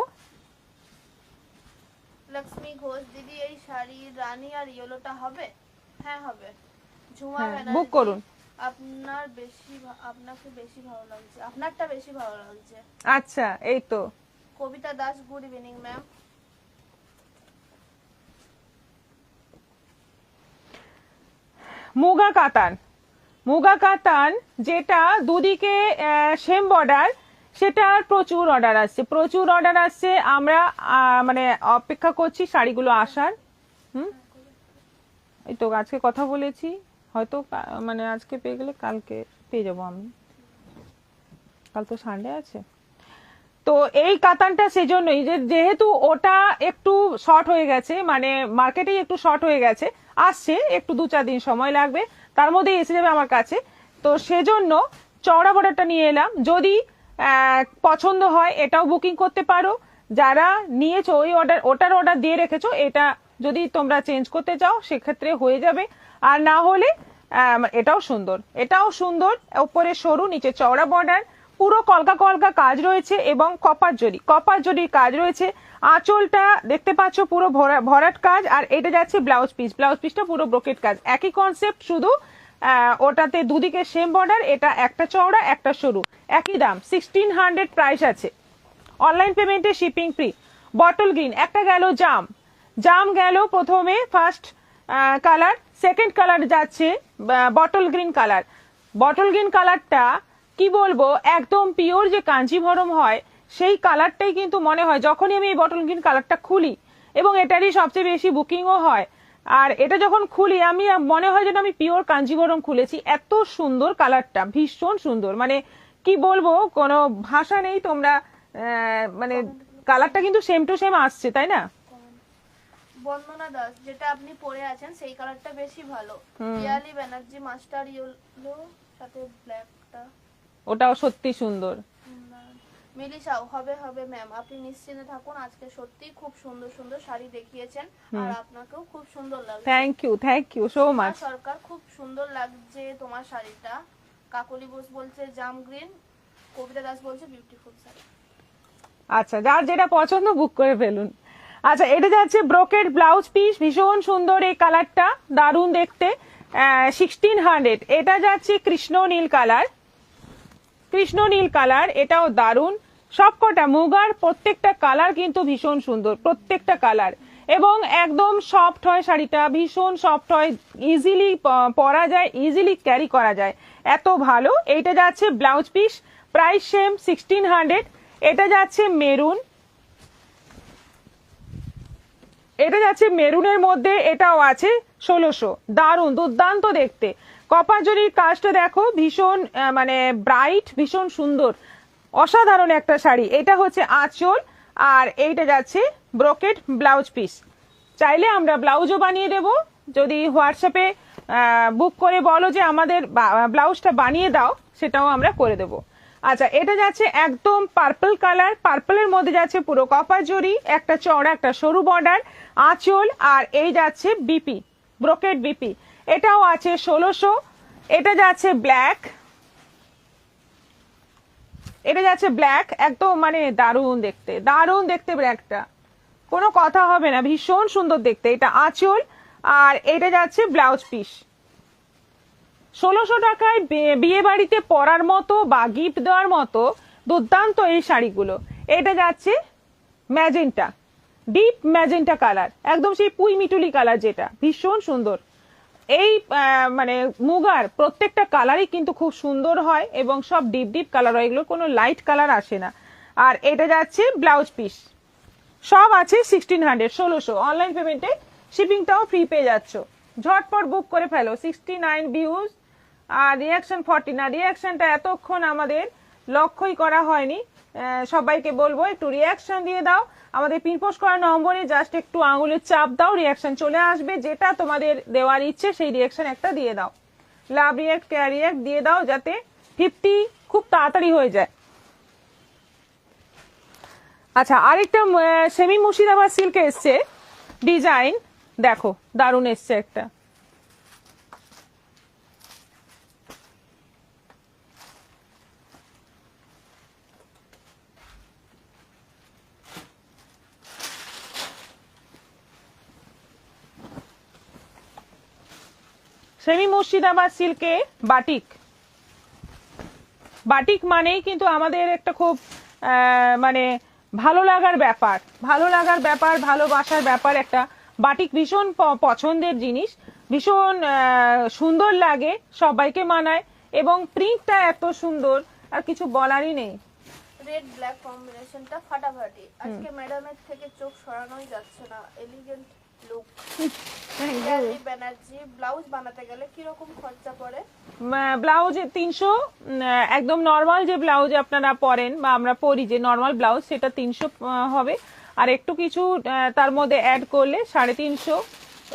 লক্ষ্মী ঘোষ দিদি, এই শাড়ি রানী আর ইয়েলোটা হবে? হ্যাঁ হবে। ঝুমা হ্যাঁ, ব্যানার্জি, বুক করুন। আপনাকে বেশি ভালো লাগছে, আপনারটা বেশি ভালো লাগছে। আচ্ছা এই তো। Kabita Das, good evening ma'am. Muga katan, muga কাতান যেটা দুদিকে সেম বর্ডার, সেটার প্রচুর অর্ডার আসছে, প্রচুর অর্ডার আসছে, আমরা মানে অপেক্ষা করছি শাড়িগুলো আসার। এই তো আজকে কথা বলেছি, হয়তো মানে আজকে পেয়ে গেলে কালকে পেয়ে যাবো আমি, কাল তো সানডে আছে। তো এই কাতানটা সেজন্যই যে যেহেতু ওটা একটু শর্ট হয়ে গেছে, মানে মার্কেটেই একটু শর্ট হয়ে গেছে, আসছে একটু 2-4 দিন সময় লাগবে, তার মধ্যেই এসে যাবে আমার কাছে, তো সেজন্য চওড়া বর্ডারটা নিয়ে এলাম। যদি পছন্দ হয় এটাও বুকিং করতে পারো, যারা নিয়েছো ওই অর্ডার, ওটার অর্ডার দিয়ে রেখেছো, এটা যদি তোমরা চেঞ্জ করতে চাও সেক্ষেত্রে হয়ে যাবে, আর না হলে এটাও সুন্দর, এটাও সুন্দর, উপরে সরু নিচে চওড়া বর্ডার, পুরো কলকা কলকা কাজ রয়েছে এবং কপার জরির কাজ রয়েছে। আঁচলটা দেখতে পাচ্ছ পুরো ভরাট কাজ, আর এটা যাচ্ছে ব্লাউজ পিস, ব্লাউজ পিসটা পুরো ব্রোকেট কাজ, একই কনসেপ্ট, শুধু ওটাতে দুদিকে সেম বর্ডার, এটা একটা চওড়া একটা সরু, একই দাম 1600 প্রাইস আছে। অনলাইন পেমেন্টে শিপিং ফ্রি। বটল গ্রিন একটা গেল, জাম গেল প্রথমে ফার্স্ট কালার, সেকেন্ড কালার যাচ্ছে bottle green colour. Bottle green কালারটা কি বলবো, একদম পিওর যে কাঞ্জিভরম হয় সেই কালারটাই কিন্তু মনে হয় যখনই আমি এই বটল গ্রিন কালারটা খুলি, এবং এটারই সবচেয়ে বেশি বুকিংও হয়। আর এটা যখন খুলি আমি মনে হয় যেন আমি পিওর কাঞ্জিভরম খুলেছি, এত সুন্দর কালারটা, ভীষণ সুন্দর, মানে কি বলবো কোনো ভাষা নেই। তোমরা মানে কালারটা কিন্তু সেম টু সেম আসছে, তাই না? বন্দনা দাস, যেটা আপনি পরে আছেন সেই কালারটা বেশি ভালো। পিয়ালি ব্যানার্জি মাস্টার ইয়েলো সাথে ব্ল্যাকটা, ওটাও সত্যি সুন্দর। মিলিশা, হবে ম্যাম, আপনি নিশ্চিন্তে থাকুন। আজকে সত্যি খুব সুন্দর সুন্দর শাড়ি দেখিয়েছেন, আর আপনাকেও খুব সুন্দর লাগছে। Thank you so much. Sarkar, খুব সুন্দর লাগছে তোমার শাড়িটা। কাকলি বোস বলছে জাম গ্রিন, কবিতা দাস বলছে বিউটিফুল শাড়ি। আচ্ছা, যার যেটা পছন্দ বুক করে ফেলুন। আচ্ছা, এটা যাচ্ছে ব্রোকেড ব্লাউজ পিস, ভীষণ সুন্দর এই কালারটা, দারুণ দেখতে, 1600। এটা যাচ্ছে কৃষ্ণ নীল কালার, এটাও দারুণ। সবকটা মুগার প্রত্যেকটা কালার কিন্তু ভীষণ সুন্দর, প্রত্যেকটা কালার, এবং একদম সফট হয় শাড়িটা, ভীষণ সফট হয়, ইজিলি পরা যায়, ইজিলি ক্যারি করা যায়, এত ভালো। এইটা যাচ্ছে ব্লাউজ পিস, প্রাইস সেম 1600। এটা যাচ্ছে মেরুনের মধ্যে, এটাও আছে 1600, দারুণ দুর্দান্ত দেখতে। কপার জরির কাজটা দেখো, ভীষণ মানে ব্রাইট, ভীষণ সুন্দর, অসাধারণ একটা শাড়ি। এটা হচ্ছে আঁচল, আর এইটা যাচ্ছে ব্রোকেড ব্লাউজ পিস। চাইলে আমরা ব্লাউজও বানিয়ে দেব, যদি হোয়াটসঅ্যাপে বুক করে বলো যে আমাদের ব্লাউজটা বানিয়ে দাও, সেটাও আমরা করে দেব। আচ্ছা, এটা যাচ্ছে একদম পার্পল কালার, পার্পলের মধ্যে যাচ্ছে পুরো কপার জরি, একটা চওড়া একটা সরু বর্ডার, আঁচল, আর এই যাচ্ছে বিপি, ব্রোকেড বিপি, এটাও আছে 1600। এটা যাচ্ছে ব্ল্যাক, একদম মানে দারুণ দেখতে ব্ল্যাকটা, কোনো কথা হবে না, ভীষণ সুন্দর দেখতে। এটা আঁচল, আর এটা যাচ্ছে ব্লাউজ পিস। 1600 টাকায় বিয়ে বাড়িতে পরার মতো বা গিফট দেওয়ার মতো দুর্দান্ত এই শাড়িগুলো। এটা যাচ্ছে ম্যাজেন্টা, ডিপ ম্যাজেন্টা কালার, একদম সেই পুই মিটুলি কালার, যেটা ভীষণ সুন্দর। এই মানে মুগার প্রত্যেকটা কালারই কিন্তু খুব সুন্দর হয়, এবং সব ডিপ কালার হয়, এগুলো কোনো লাইট কালার আসে না। আর এটা যাচ্ছে ব্লাউজ পিস, সব আছে 1600। অনলাইন পেমেন্টে শিপিংটাও ফ্রি পেয়ে যাচ্ছ, ঝটপট বুক করে ফেলো। 69 ভিউজ আর রিয়াকশন 40 না, রিয়াকশনটা এতক্ষণ আমাদের লক্ষ্যই করা হয়নি। সবাইকে বলবো একটু রিয়াকশন দিয়ে দাও, আমাদের পিনপোস্ট করা নম্বরে জাস্ট একটু আঙুলের চাপ দাও, রিয়াকশন চলে আসবে, যেটা তোমাদের দেওয়ার ইচ্ছে সেই রিয়াকশন একটা দিয়ে দাও। লাভ রিয়াক্ট, কেয়ার রিয়াক্ট দিয়ে দাও, যাতে 50 খুব তাড়াতাড়ি হয়ে যায়। আচ্ছা, আরেকটা সেমি মুর্শিদাবাদ সিল্কে এসছে ডিজাইন, দেখো দারুণ এসছে একটা। সেমি মুর্শিদাবাদ সিল্কে বাটিক মানেই কিন্তু আমাদের একটা খুব মানে ভালো লাগার ব্যাপার, ভালোবাসার ব্যাপার। একটা বাটিক ভীষণ পছন্দের জিনিস, ভীষণ সুন্দর লাগে, সবাইকে মানায়, এবং প্রিন্টটা এত সুন্দর, আর কিছু বলারই নেই। রেড ব্ল্যাক কম্বিনেশনটা ফাটাফাটি। আজকে ম্যাডামের থেকে চোখ সরানোই যাচ্ছে না, এলিগেন্ট লুক। ব্যানার্জি, ব্লাউজ বানাতে গেলে কি রকম খরচা পড়ে? ব্লাউজে 300, একদম নরমাল যে ব্লাউজ আপনারা পরেন বা আমরা পরি, যে নরমাল ব্লাউজ, সেটা 300 হবে, আর একটু কিছু তার মধ্যে অ্যাড করলে 350।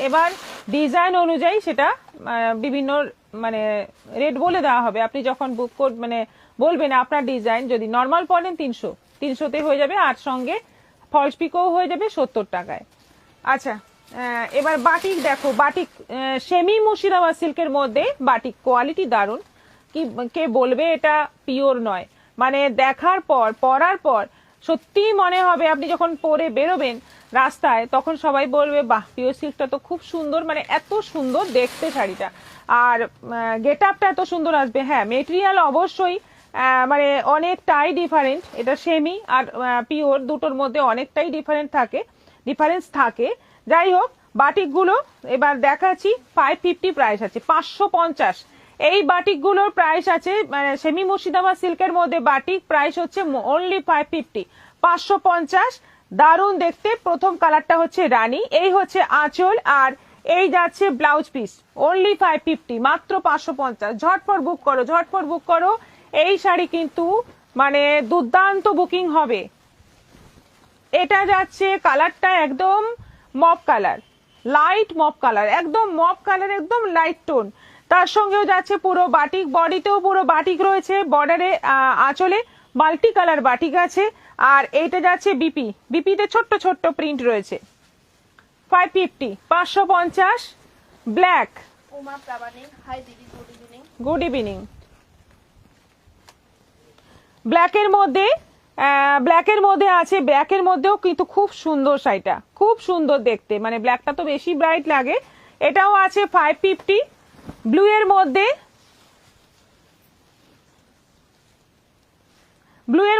এবার ডিজাইন অনুযায়ী সেটা বিভিন্ন মানে রেট বলে দেওয়া হবে। আপনি যখন বুক মানে বলবেন আপনার ডিজাইন, যদি নরমাল পরেন 300তে হয়ে যাবে, আর সঙ্গে ফলস পিকও হয়ে যাবে 70 টাকায়। আচ্ছা, এবার বাটিক দেখো, বাটিক সেমি মুর্শিদাবাদ সিল্কের মধ্যে বাটিক কোয়ালিটি দারুণ, কি কে বলবে এটা পিওর নয়, মানে দেখার পর পরার পর সত্যি মনে হবে, আপনি যখন পরে বেরোবেন রাস্তায়, তখন সবাই বলবে বাহ পিওর সিল্কটা তো খুব সুন্দর, মানে এত সুন্দর দেখতে শাড়িটা, আর গেট আপটা এত সুন্দর আসবে। হ্যাঁ, মেটেরিয়াল অবশ্যই মানে অনেকটাই ডিফারেন্ট, এটা সেমি আর পিওর দুটোর মধ্যে অনেকটাই ডিফারেন্স থাকে। যাই হোক, বাটিকগুলো এবার দেখাচ্ছি। 550 প্রাইস আছে, 550। এই বাটিকগুলোর প্রাইস আছে, মানে সেমি মুর্শিদাবাদ সিল্কের মধ্যে বাটিক প্রাইস হচ্ছে অনলি 550, 550। দারুণ দেখতে। প্রথম কালারটা হচ্ছে রানী, এই হচ্ছে আঁচল, আর এই যাচ্ছে ব্লাউজ পিস। অনলি 550, মাত্র 550। ঝটপট বুক করো। এই শাড়ি কিন্তু মানে দুর্দান্ত বুকিং হবে। এটা যাচ্ছে কালারটা একদম mauve colour, light mauve colour, একদম মপ কালার, একদম লাইট টোন। তার সঙ্গেও যাচ্ছে পুরো বাটিক, বডিতেও পুরো বাটিক রয়েছে, বর্ডারে আঁচলে মাল্টি কালার বাটিক আছে। আর এইটা যাচ্ছে বিপিতে ছোট্ট ছোট্ট প্রিন্ট রয়েছে। 550, 550। ব্ল্যাক। উমা প্রামাণিক, হাই দিদি, গুড ইভিনিং। Good evening. ব্ল্যাকের মধ্যে আছে, ব্ল্যাকের মধ্যেও কিন্তু খুব সুন্দর শাড়িটা, খুব সুন্দর দেখতে, মানে ব্ল্যাকটা তো বেশি ব্রাইট লাগে। এটাও আছে 550। ব্লু এর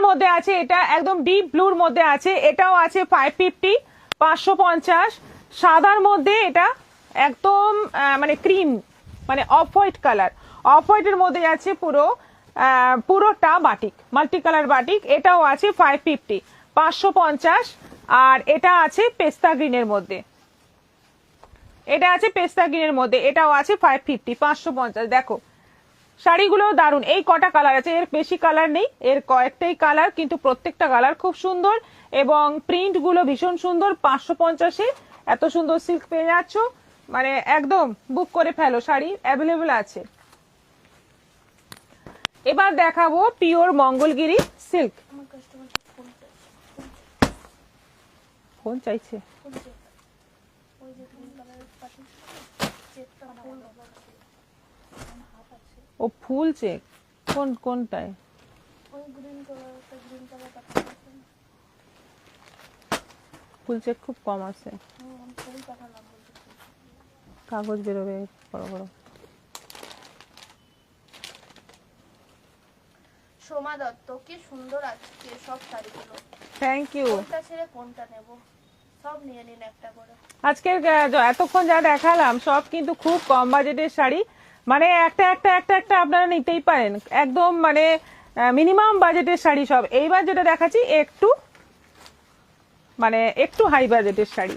মধ্যে আছে, এটা একদম ডিপ ব্লুর মধ্যে আছে, এটাও আছে 550, 550। সাদার মধ্যে এটা একদম মানে ক্রিম, মানে অফ হোয়াইট কালার, অফ হোয়াইটের মধ্যে আছে পুরোটা বাটিক, মাল্টি কালার বাটিক। এটাও আছে 550, 550। আর এটা আছে পেস্তা গ্রিনের মধ্যে, এটাও আছে 550, 550। দেখো শাড়িগুলো দারুণ। এই কটা কালার আছে, এর বেশি কালার নেই, এর কয়েকটাই কালার, কিন্তু প্রত্যেকটা কালার খুব সুন্দর এবং প্রিন্ট গুলো ভীষণ সুন্দর। 550-এ এত সুন্দর সিল্ক পেয়ে যাচ্ছ, মানে একদম বুক করে ফেলো, শাড়ি অ্যাভেলেবল আছে। এবার দেখাবো পিওর মঙ্গলগিরি সিল্ক। ফোন চাইছে, ও ফুল চেক কোনটায়? ফুল চেক খুব কম আছে, কাগজ বেরোবে বড় বড়। সোমা দত্ত, কি সুন্দর আজকে সব শাড়িগুলো। Thank you. কোনটা ছেড়ে কোনটা নেব, সব নিয়ে নিন একটা করে। আজকের এতক্ষণ যা দেখালাম সব কিন্তু খুব কম বাজেটের শাড়ি, মানে একটা আপনারা নিতেই পারেন, একদম মানে মিনিমাম বাজেটের শাড়ি সব। এইবার যেটা দেখাচ্ছি একটু হাই বাজেটের শাড়ি।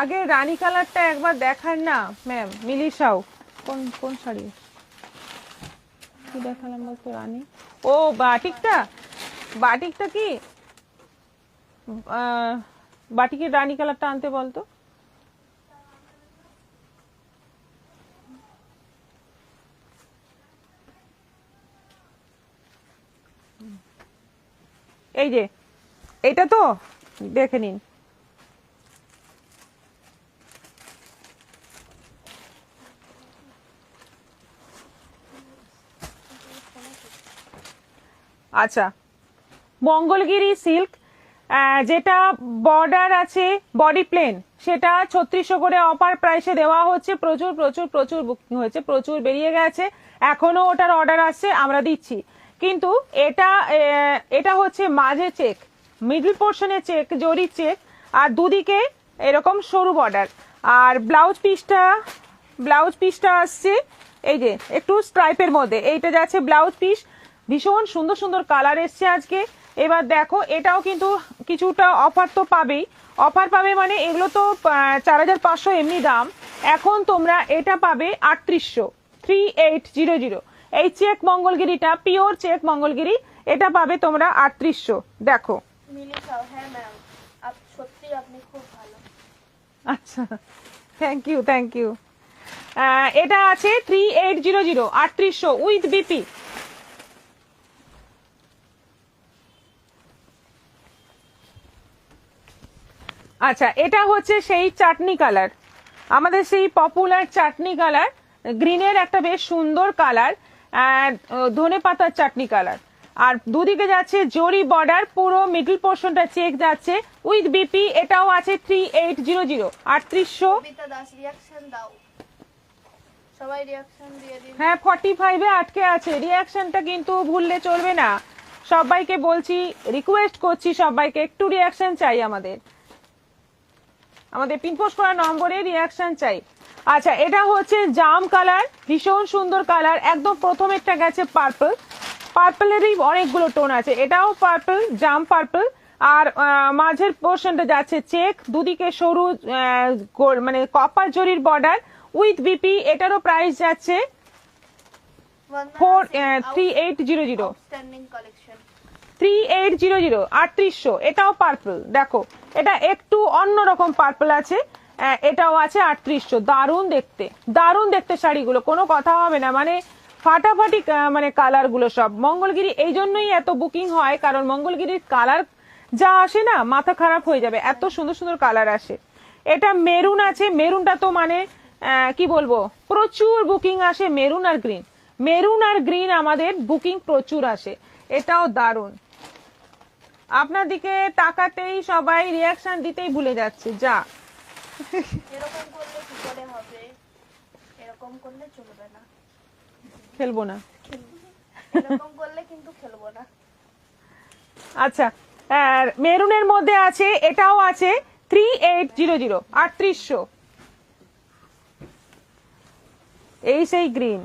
আগে রানী কালারটা একবার দেখান না ম্যাম, মিলিশাও। কোন শাড়ি কি দেখালাম বলতো? রানী, ও বাটিকটা কি বাটিকের রানী কালারটা আনতে বলতো। এই যে এটা তো দেখে নিন। আচ্ছা, মঙ্গলগিরি সিল্ক, যেটা বর্ডার আছে বডি প্লেন, সেটা 3600 করে অফার প্রাইসে দেওয়া হচ্ছে। প্রচুর বুকিং হয়েছে, প্রচুর বেরিয়ে গেছে, এখনো ওটার অর্ডার আসছে, আমরা দিচ্ছি। কিন্তু এটা হচ্ছে মাঝে চেক, মিডল পোর্শনে চেক, জরি চেক, আর দুদিকে এরকম সরু বর্ডার। আর ব্লাউজ পিসটা আসছে এই যে একটু স্ট্রাইপের মধ্যে, এইটা যাচ্ছে ব্লাউজ পিস। ভীষণ সুন্দর কালার এসছে আজকে। এবার দেখো, এটাও কিন্তু কিছুটা অফার তো পাবেই, অফার পাবে মানে এগুলো তো 4500 এমনি দাম, এখন তোমরা এটা পাবে 3800, 3800। এই চেক মঙ্গলগিরিটা, পিওর চেক মঙ্গলগিরি, এটা পাবে তোমরা 3800। দেখো মিলিশাও, হ্যাঁ ম্যাম, সত্যি আপনি খুব ভালো। আচ্ছা, থ্যাংক ইউ। এটা আছে 3800, 3800 উইথ বিপি। আচ্ছা, এটা হচ্ছে সেই চাটনি কালার, আমাদের সেই পপুলার চাটনি কালার, গ্রিনের একটা বেশ সুন্দর কালার, ধনে পাতার চাটনি কালার। আর দুদিকে যাচ্ছে জরি বর্ডার, পুরো মিডল পোর্শনটা চেক যাচ্ছে উইথ বিপি। এটাও আছে 3800, 3800। কবিতা দাস রিয়াকশন দাও, সবাই রিয়াকশন দিয়ে দিন। হ্যাঁ 45-এ আটকে আছে, রিয়াকশনটা কিন্তু ভুললে চলবে না। সবাইকে বলছি, রিকোয়েস্ট করছি সবাইকে, একটু রিয়াকশন চাই আমাদের পিনপোস্ট করা নম্বরে রিয়াকশন চাই। আচ্ছা এটা হচ্ছে জাম কালার, ভীষণ সুন্দর কালার। একদম প্রথমেরটা গেছে পার্পল, পার্পলেরই অনেকগুলো টোন আছে। এটাও পার্পল, জাম পার্পল। আর মাঝের পোর্শনটা যাচ্ছে চেক, দুদিকে সরু মানে কপার জরির বর্ডার উইথ বিপি। এটারও প্রাইস যাচ্ছে 3800, আউটস্ট্যান্ডিং কালেকশন 3800, 3800। এটাও পার্পল, দেখো এটা একটু অন্যরকম পার্পল আছে। এটাও আছে 3800। দারুণ দেখতে, দারুণ দেখতে শাড়িগুলো, কোনো কথা হবে না। মানে ফাটাফাটি মানে কালার গুলো সব। মঙ্গলগিরি এই জন্যই এত বুকিং হয়, কারণ মঙ্গলগিরির কালার যা আসে না, মাথা খারাপ হয়ে যাবে, এত সুন্দর সুন্দর কালার আসে। এটা মেরুন আছে, মেরুনটা তো মানে কি বলবো, প্রচুর বুকিং আসে। মেরুন আর গ্রিন, মেরুন আর গ্রিন আমাদের বুকিং প্রচুর আসে। এটাও দারুণ। আপনার দিকে তাকাতেই সবাই রিয়াকশন দিতেই ভুলে যাচ্ছে। যা এরকম করলে কি করে হবে, এরকম করলে চলবে না, খেলবো না। এরকম করলে কিন্তু খেলবো না। আচ্ছা মেরুনের মধ্যে আছে, এটাও আছে 3800, 3800। এই সেই গ্রিন,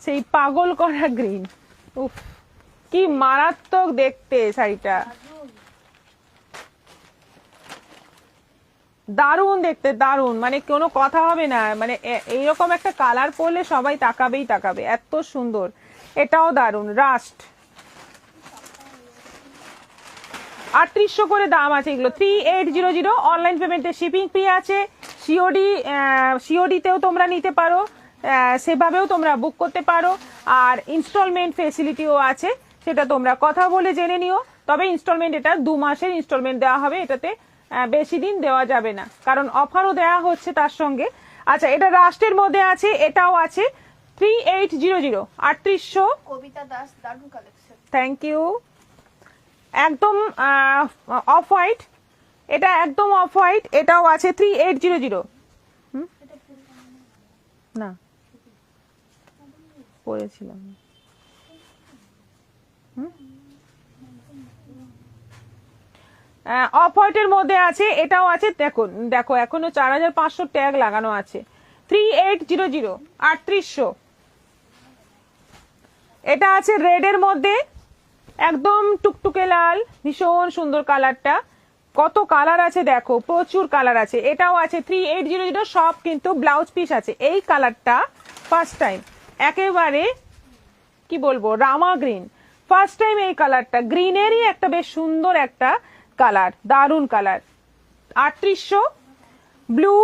সেই পাগল করা গ্রিন। উফ কি মারাত্মক দেখতে শাড়িটা, দারুণ দেখতে, দারুণ। মানে কোনো কথা হবে না, মানে এইরকম একটা কালার পরলে সবাই তাকাবেই তাকাবে, এত সুন্দর। এটাও দারুণ, রাস্ট। 3800 করে দাম আছে এগুলো, 3800। অনলাইন পেমেন্টে শিপিং ফ্রি আছে। সিওডিতেও তোমরা নিতে পারো, সেভাবেও তোমরা বুক করতে পারো। আর ইনস্টলমেন্ট ফেসিলিটিও আছে, সেটা তোমরা কথা বলে জেনে নিও। তবে ইনস্টলমেন্ট, এটা 2 মাসের ইনস্টলমেন্ট দেওয়া হবে, এটাতে বেশি দিন দেওয়া যাবে না, কারণ অফারও দেওয়া হচ্ছে তার সঙ্গে। আচ্ছা এটা রাস্টের মধ্যে আছে, এটাও আছে 3800, 3800। কবিতা দাস দারুণ কালেকশন, থ্যাংক ইউ। একদম অফ হোয়াইট, এটা একদম অফ হোয়াইট। এটাও আছে 3800। না পরেছিলাম। অফ হোয়াইটের মধ্যে আছে, এটাও আছে। দেখো দেখো এখনো 4500 ট্যাগ লাগানো আছে। 3800, 3800। এটা আছে রেডের মধ্যে, একদম টুকটুকে লাল, ভীষণ সুন্দর কালারটা। কত কালার আছে দেখো, প্রচুর কালার আছে। এটাও আছে 3800। সব কিন্তু ব্লাউজ পিস আছে। এই কালারটা ফার্স্ট টাইম, একেবারে কি বলবো, রামা গ্রিন। ফার্স্ট টাইম এই কালারটা, গ্রিনেরই একটা বেশ সুন্দর একটা কালার, দারুন কালার। 3800। ব্লু,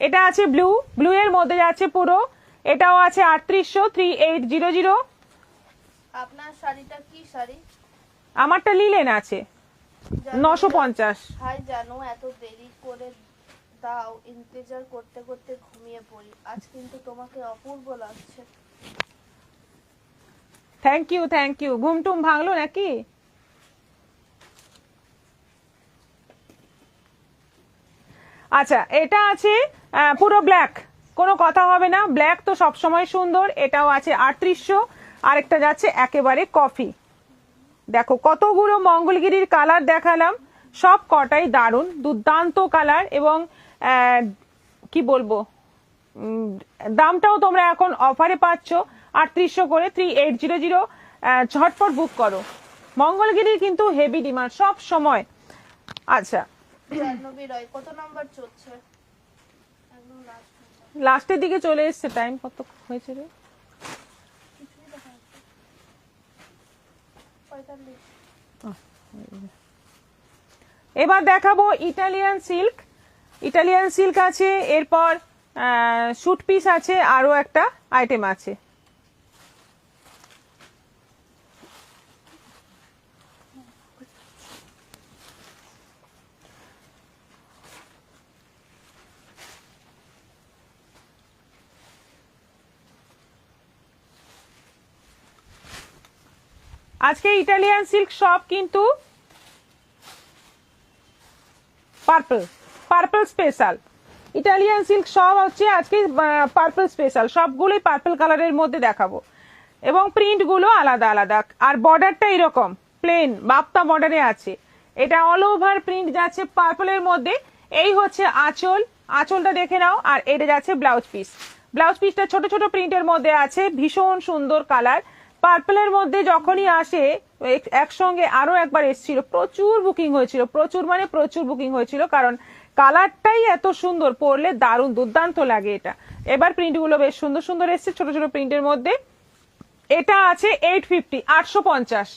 এটা আছে ব্লু, ব্লু এর মধ্যে যাচ্ছে পুরো। এটাও আছে 3800, 3800। আপনার শাড়িটা কি শাড়ি? আমারটা লিলেন আছে, 950। হাই জানো, এত দেরি করে দাও, ইন্তেজার করতে করতে ঘুমিয়ে পড়ি। আজ কিন্তু তোমাকে অপূর্ব লাগছে। Thank you, thank you. ঘুম টুম ভাঙলো নাকি? আচ্ছা এটা আছে পুরো ব্ল্যাক, কোনো কথা হবে না, ব্ল্যাক তো সবসময় সুন্দর। এটাও আছে 3800। আরেকটা যাচ্ছে একেবারে কফি। দেখো কতগুলো মঙ্গলগিরির কালার দেখালাম, সব কটাই দারুণ, দুর্দান্ত কালার। এবং কি বলবো, দামটাও তোমরা এখন অফারে পাচ্ছ 3800 করে, 3800। ঝটপট বুক করো, মঙ্গলগিরির কিন্তু হেভি ডিমান্ড সব সময়। আচ্ছা জাহ্নবী রয়, কত নাম্বার চলছে? একদম লাস্টের দিকে চলে এসছে, টাইম কত হয়েছে রে? 45। এবার দেখাবো ইটালিয়ান সিল্ক। ইটালিয়ান সিল্ক আছে, এরপর শুট পিস আছে, আরো একটা আইটেম আছে। আজকে ইটালিয়ান সিল্ক সব কিন্তু পার্পল স্পেশাল। ইটালিয়ান সিল্ক সব হচ্ছে আজকে পার্পল স্পেশাল, সবগুলোই পার্পল কালারের মধ্যে দেখাবো এবং প্রিন্ট গুলো আলাদা আলাদা। আর বর্ডারটা এরকম প্লেন বাপ্তা বর্ডারে আছে, এটা অল ওভার প্রিন্ট যাচ্ছে পার্পলের মধ্যে। এই হচ্ছে আঁচল, আঁচলটা দেখে নাও। আর এটা যাচ্ছে ব্লাউজ পিস, ব্লাউজ পিসটা ছোট ছোট প্রিন্টের মধ্যে আছে, ভীষণ সুন্দর কালার। পার্পলের মধ্যে যখনই আসে একসঙ্গে আরো একবার এসেছিল, প্রচুর বুকিং হয়েছিল, প্রচুর মানে প্রচুর বুকিং হয়েছিল, কারণ কালারটাই এত সুন্দর, পরলে দারুণ দুর্দান্ত লাগে এটা। এবার প্রিন্টগুলো বেশ সুন্দর সুন্দর এসছে ছোট ছোট প্রিন্টের মধ্যে। এটা আছে 850, 850,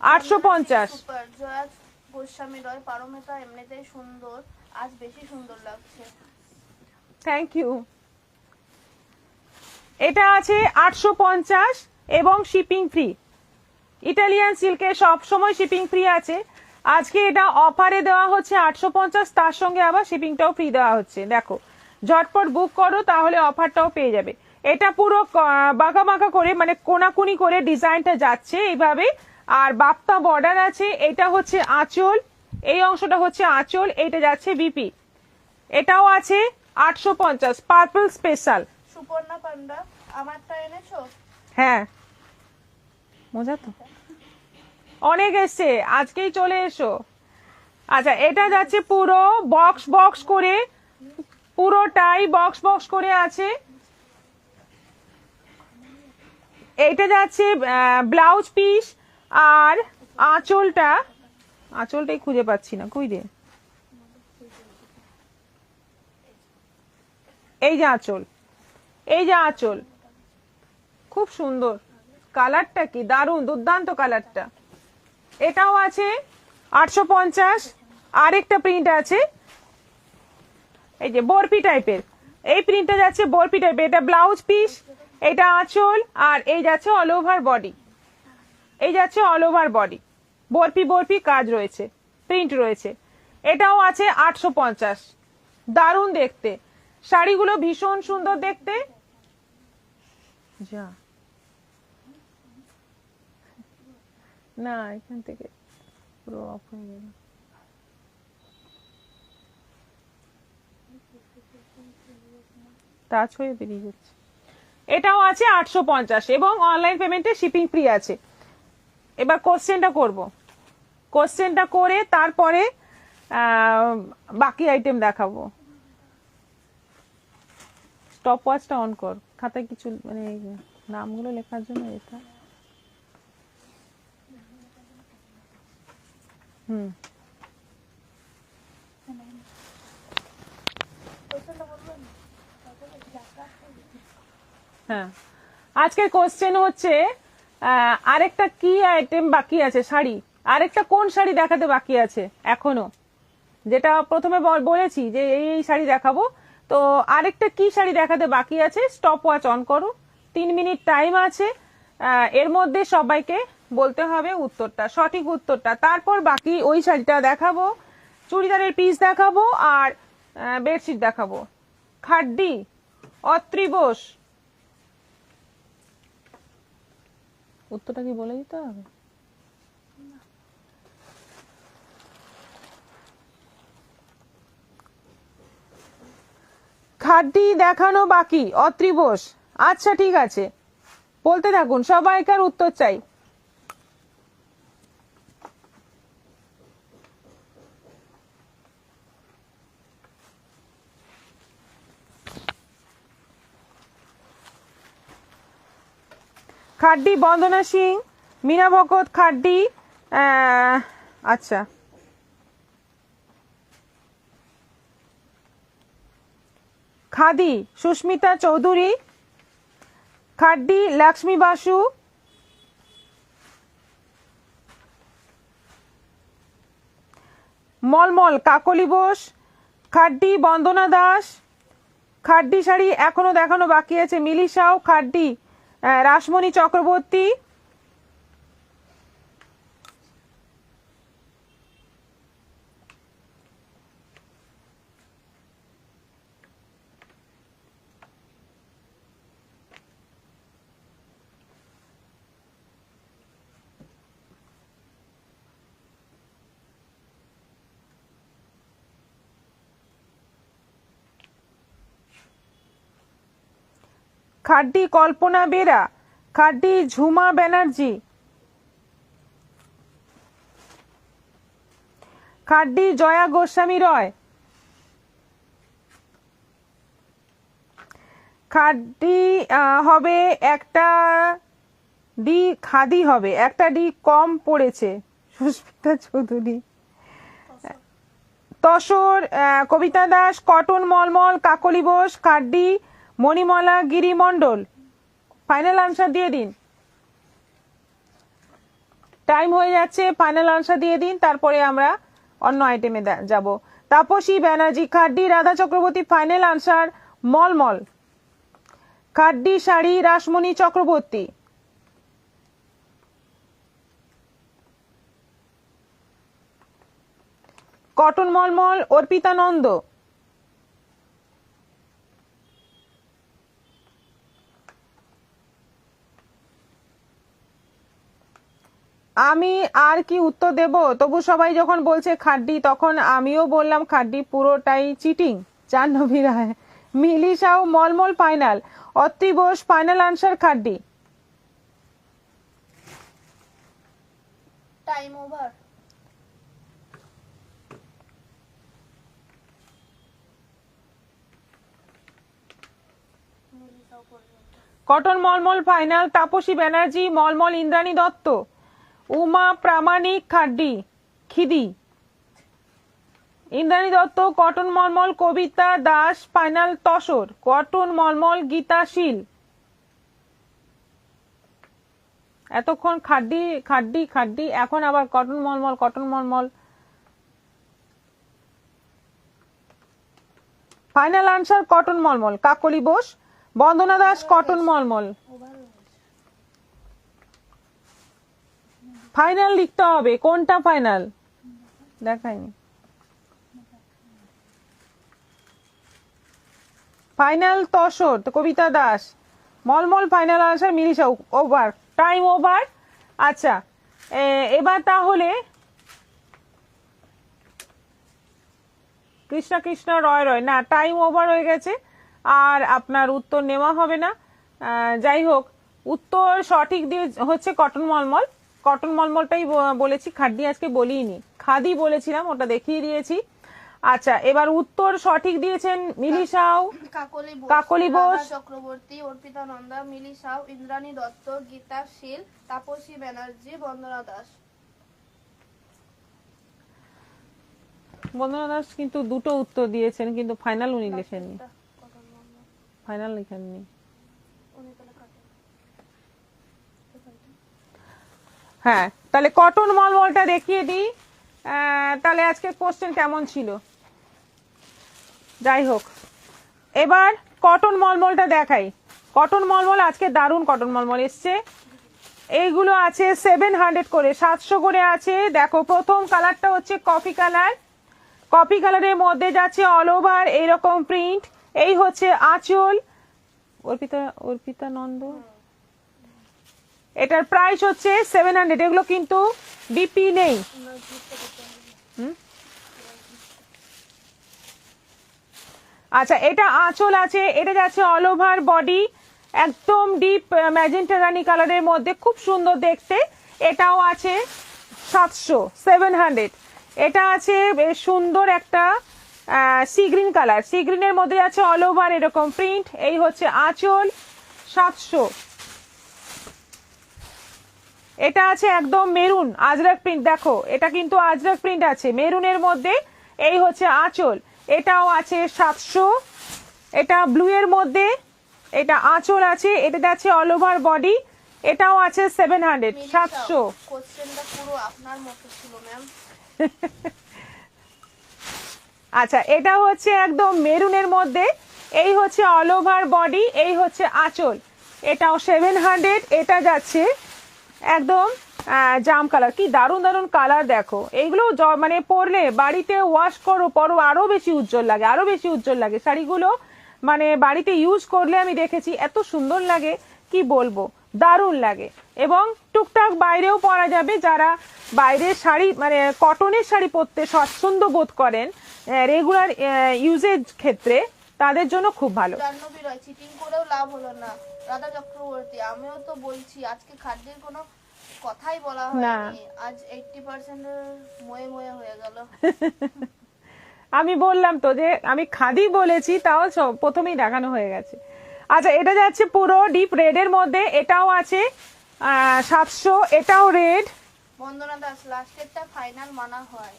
850। সুপার জয়া গোস্বামী রয় পারমিতা এমনিতেই সুন্দর, আজ বেশি সুন্দর লাগছে। Thank you. এটা আছে 850 এবং শিপিং ফ্রি। ইটালিয়ান সিল্কে সব সময় শিপিং ফ্রি আছে, আজকে এটা অফারে দেওয়া হচ্ছে 850, তার সঙ্গে আবার শিপিংটাও ফ্রি দেওয়া হচ্ছে। দেখো ঝটপট বুক করো, তাহলে অফারটাও পেয়ে যাবে। এটা পুরো বাঁকা বাঁকা করে মানে কোনাকুনি করে ডিজাইনটা যাচ্ছে এইভাবে। আর বাপ্তা বর্ডার আছে, এটা হচ্ছে আঁচল, এই অংশটা হচ্ছে আঁচল, এইটা যাচ্ছে বিপি। এটাও আছে 850 পার্পল স্পেশাল। সুপর্ণা পান্ডা আমারটা এনেছো? হ্যাঁ মজা তো অনেক এসছে, আজকেই চলে এসো। আচ্ছা এটা যাচ্ছে পুরো বক্স বক্স করে, পুরোটাই বক্স বক্স করে আছে। এইটা যাচ্ছে ব্লাউজ পিস আর আঁচলটাই খুঁজে পাচ্ছি না, কই রে, এই যে আঁচল, এই যে আঁচল, খুব সুন্দর কালারটা, কি দারুণ দুর্দান্ত কালারটা। এটাও আছে 850। আরেকটা প্রিন্ট আছে এই যে বরফি টাইপের, এই প্রিন্টটা যাচ্ছে বরফি টাইপের। এটা ব্লাউজ পিস, এটা আঁচল, আর এই যাচ্ছে অল ওভার বডি, এই যাচ্ছে all over body, barfi barfi কাজ রয়েছে, প্রিন্ট রয়েছে। এটাও আছে 850। দারুণ দেখতে, শাড়িগুলো ভীষণ সুন্দর দেখতে। যা না এখান থেকে পুরো অফ হয়ে গেল। টাচ হয়ে বেরিয়ে যাচ্ছে। এটাও আছে 850 এবং অনলাইন পেমেন্টে শিপিং ফ্রি আছে। এবার কোশ্চেনটা করব, কোশ্চেনটা করে তারপরে বাকি আইটেম দেখাবো। স্টপ ওয়াচটা অন কর, খাতায় কিছু মানে নামগুলো লেখার জন্য এটা। হ্যাঁ আজকের কোশ্চেন হচ্ছে আরেকটা কি আইটেম বাকি আছে, শাড়ি আরেকটা কোন শাড়ি দেখাতে বাকি আছে এখনো, যেটা প্রথমে বলেছি যে এই শাড়ি দেখাবো, তো আরেকটা কি শাড়ি দেখাতে বাকি আছে। স্টপ ওয়াচ অন করো, 3 মিনিট টাইম আছে, এর মধ্যে সবাইকে বলতে হবে উত্তরটা, সঠিক উত্তরটা, তারপর বাকি ওই শাড়িটা দেখাবো, চুড়িদারের পিস দেখাবো আর বেডশিট দেখাবো। খাড্ডি অত্রিবোস, উত্তরটা কি বলে দিতে হবে? খাড্ডি দেখানো বাকি, অত্রিবোস। আচ্ছা ঠিক আছে, বলতে থাকুন, সবাইকার উত্তর চাই। খাড্ডি বন্দনা সিং, মীনা ভকত খাড্ডি, আচ্ছা খাদি সুস্মিতা চৌধুরী, খাড্ডি লক্ষ্মী বাসু, মলমল কাকলি বোস, খাড্ডি বন্দনা দাস, খাড্ডি শাড়ি এখনো দেখানো বাকি আছে মিলি সাউ, খাড্ডি রাসমণি চক্রবর্তী, খাড্ডি কল্পনা বেরা, খাড্ডি ঝুমা ব্যানার্জি, খাড্ডি জয়া গোস্বামী রয়, খাড্ডি হবে একটা ডি, খাদি হবে একটা ডি কম পড়েছে, সুস্মিতা চৌধুরী, তসর, কবিতা দাস, কটন মলমল, কাকলি বোস, খাড্ডি মণিমালা গিরি মণ্ডল। ফাইনাল আনসার দিয়ে দিন, টাইম হয়ে যাচ্ছে, ফাইনাল আনসার দিয়ে দিন, তারপরে আমরা অন্য আইটেমে যাব। Tapasi Banerjee, খাড্ডি Radha Chakraborty, final answer মলমল। খাড্ডি sari Rashmoni Chakraborty, cotton মলমল Arpita Nanda, আমি আর কি উত্তর দেব, তবু সবাই যখন বলছে খাড্ডি তখন আমিও বললাম খাড্ডি, পুরোটাই cheating. Jahnavi Roy, Mili Shaw mulmul final, Atri Bose final answer khadi. Time over. Cotton mulmul final, Tapasi Banerjee mulmul, Indrani Dutta, Uma Pramanik khadi খিদি, Indrani Dutta cotton mulmul, Kabita Das final tussar, cotton mulmul Gitashil. এতক্ষণ খাড্ডি খাড্ডি খাড্ডি, এখন আবার cotton mulmul cotton mulmul. Final answer cotton mulmul, Kakali Bose, Bandana Das cotton mulmul. Final লিখতে হবে, কোনটা ফাইনাল দেখায়নি। ফাইনাল তসর, কবিতা Das mulmul, final answer Milisha. Over, time over. আচ্ছা, এবার তাহলে কৃষ্ণা কৃষ্ণা রয় রয়, না টাইম ওভার হয়ে গেছে, আর আপনার উত্তর নেওয়া হবে না। যাই হোক, উত্তর সঠিক দিয়ে হচ্ছে কটন মলমল, কটন মলমলটাই বলেছি, খাড্ডি আজকে বলিনি, খাদি বলেছিলাম, ওটা দেখিয়ে দিয়েছি। আচ্ছা, এবার উত্তর সঠিক দিয়েছেন মিলি সাউ, কাকলি বোস, চক্রবর্তী, অর্পিতা নন্দা, মিলি সাউ, ইন্দ্রাণী দত্ত, গীতা শীল, তাপসী ব্যানার্জি, বন্দনা দাস। বন্দনা দাস কিন্তু দুটো উত্তর দিয়েছেন, কিন্তু ফাইনাল উনি লেখেননি, ফাইনাল লেখেননি। হ্যাঁ, তাহলে কটন মলমলটা দেখিয়ে দিই। তাহলে আজকে কোশ্চেন কেমন ছিল, যাই হোক, এবার কটন মলমলটা দেখাই। কটন মলমল আজকে দারুণ কটন মলমল এসছে। এইগুলো আছে 700 করে, 700 করে আছে। দেখো, প্রথম কালারটা হচ্ছে কফি কালার, কফি কালারের মধ্যে যাচ্ছে অল ওভার এইরকম প্রিন্ট। এই হচ্ছে আঁচল, অর্পিতা নন্দ, এটার প্রাইস হচ্ছে 700। এগুলো কিন্তু বিপি নেই। আচ্ছা, এটা আঁচল আছে, এটা যাচ্ছে অল ওভার বডি, একদম ডিপ ম্যাজেন্টা রানী কালারের মধ্যে, খুব সুন্দর দেখতে। এটাও আছে 700। এটা আছে বেশ সুন্দর একটা সি গ্রিন কালার, সি গ্রিনের মধ্যে আছে অল ওভার এরকম প্রিন্ট। এই হচ্ছে আঁচল, 700। এটা আছে একদম মেরুন আজরাক প্রিন্ট, দেখো এটা কিন্তু আজরাক প্রিন্ট আছে মেরুনের মধ্যে। এই হচ্ছে আঁচল, এটাও আছে 700। এটা ব্লু এর মধ্যে, এটা আঁচল আছে, এটা যাচ্ছে অল ওভার বডি, এটাও আছে 700, 700। কোশ্চেনটা পুরো আপনার মতো ছিল ম্যাম। আচ্ছা, এটা হচ্ছে একদম মেরুনের মধ্যে, এই হচ্ছে অল ওভার বডি, এই হচ্ছে আঁচল, এটাও 700। এটা যাচ্ছে একদম জাম কালার, কি দারুণ দারুণ কালার দেখো। এইগুলো মানে পরলে বাড়িতে ওয়াশ করো, পরো, আরো বেশি উজ্জ্বল লাগে, আরো বেশি উজ্জ্বল লাগে শাড়িগুলো। মানে বাড়িতে ইউজ করলে আমি দেখেছি এত সুন্দর লাগে, কি বলবো, দারুণ লাগে। এবং টুকটাক বাইরেও পরা যাবে, যারা বাইরের শাড়ি মানে কটনের শাড়ি পরতে স্বচ্ছন্দ বোধ করেন রেগুলার ইউজের ক্ষেত্রে, তাদের জন্য খুব ভালো। জাহ্নবী রয়, চিটিং করেও লাভ হলো না। রাধা চক্রবর্তী, আমিও তো বলছি আজকে খাদ্যের কোনো কথাই বলা হয়নি, আজ 80% ময়ে ময়ে হয়ে গেল। আমি বললাম তো যে আমি খাদি বলেছি, তাও প্রথমেই দেখানো হয়ে গেছে। আচ্ছা, এটা যাচ্ছে পুরো ডিপ রেড এর মধ্যে, এটাও আছে 700, এটাও রেড। বন্দনা দাস, লাস্টেরটা ফাইনাল মানা হয়।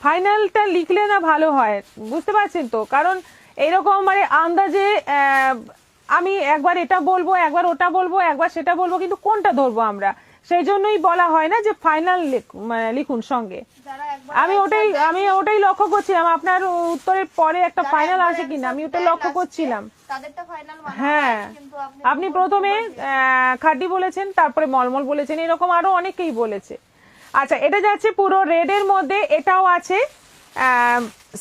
ফাইনালটা লিখলে না ভালো হয়, বুঝতে পারছেন তো, কারণ এইরকম মানে আন্দাজে আমি একবার এটা বলবো, একবার ওটা বলবো, একবার সেটা বলবো, কিন্তু কোনটা ধরবো আমরা, সেই জন্যই বলা হয় না যে ফাইনাল লিখুন সঙ্গে। যারা একবার আমি ওটাই লক্ষ্য করছিলাম, আপনার উত্তরের পরে একটা যারা ফাইনাল একবার আসে কিনা, আমি ওটা answer লক্ষ্য দেয় করছিলাম। তাদেরটা ফাইনাল মানা হ্যাঁ, হয়, কিন্তু আপনি প্রথমে খাড্ডি বলেছেন, তারপরে মলমল বলেছেন, এরকম আরো অনেকেই বলেছে। আচ্ছা, এটা যাচ্ছে পুরো রেড এর মধ্যে, এটাও আছে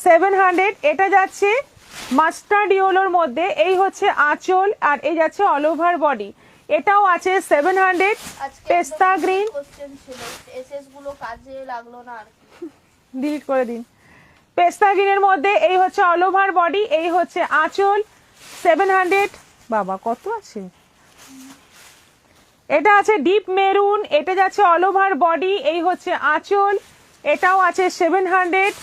700, এটা যাচ্ছে মাস্টার্ড ইয়েলোর মধ্যে, এই হচ্ছে আঁচল, আর এই যাচ্ছে অল ওভার বডি, এটাও আছে 700। পেস্তা গ্রিন, কোশ্চেন ছিল, এসএস গুলো কাজে লাগলো না আর কি। ডিলিট করে দিন। পেস্তা গ্রিনের মধ্যে এই হচ্ছে অল ওভার বডি, এই হচ্ছে আঁচল, 700। বাবা কত আছে। এটা আছে ডিপ মেরুন, এটা যাচ্ছে অল ওভার বডি, এই হচ্ছে আঁচল, এটাও আছে 700।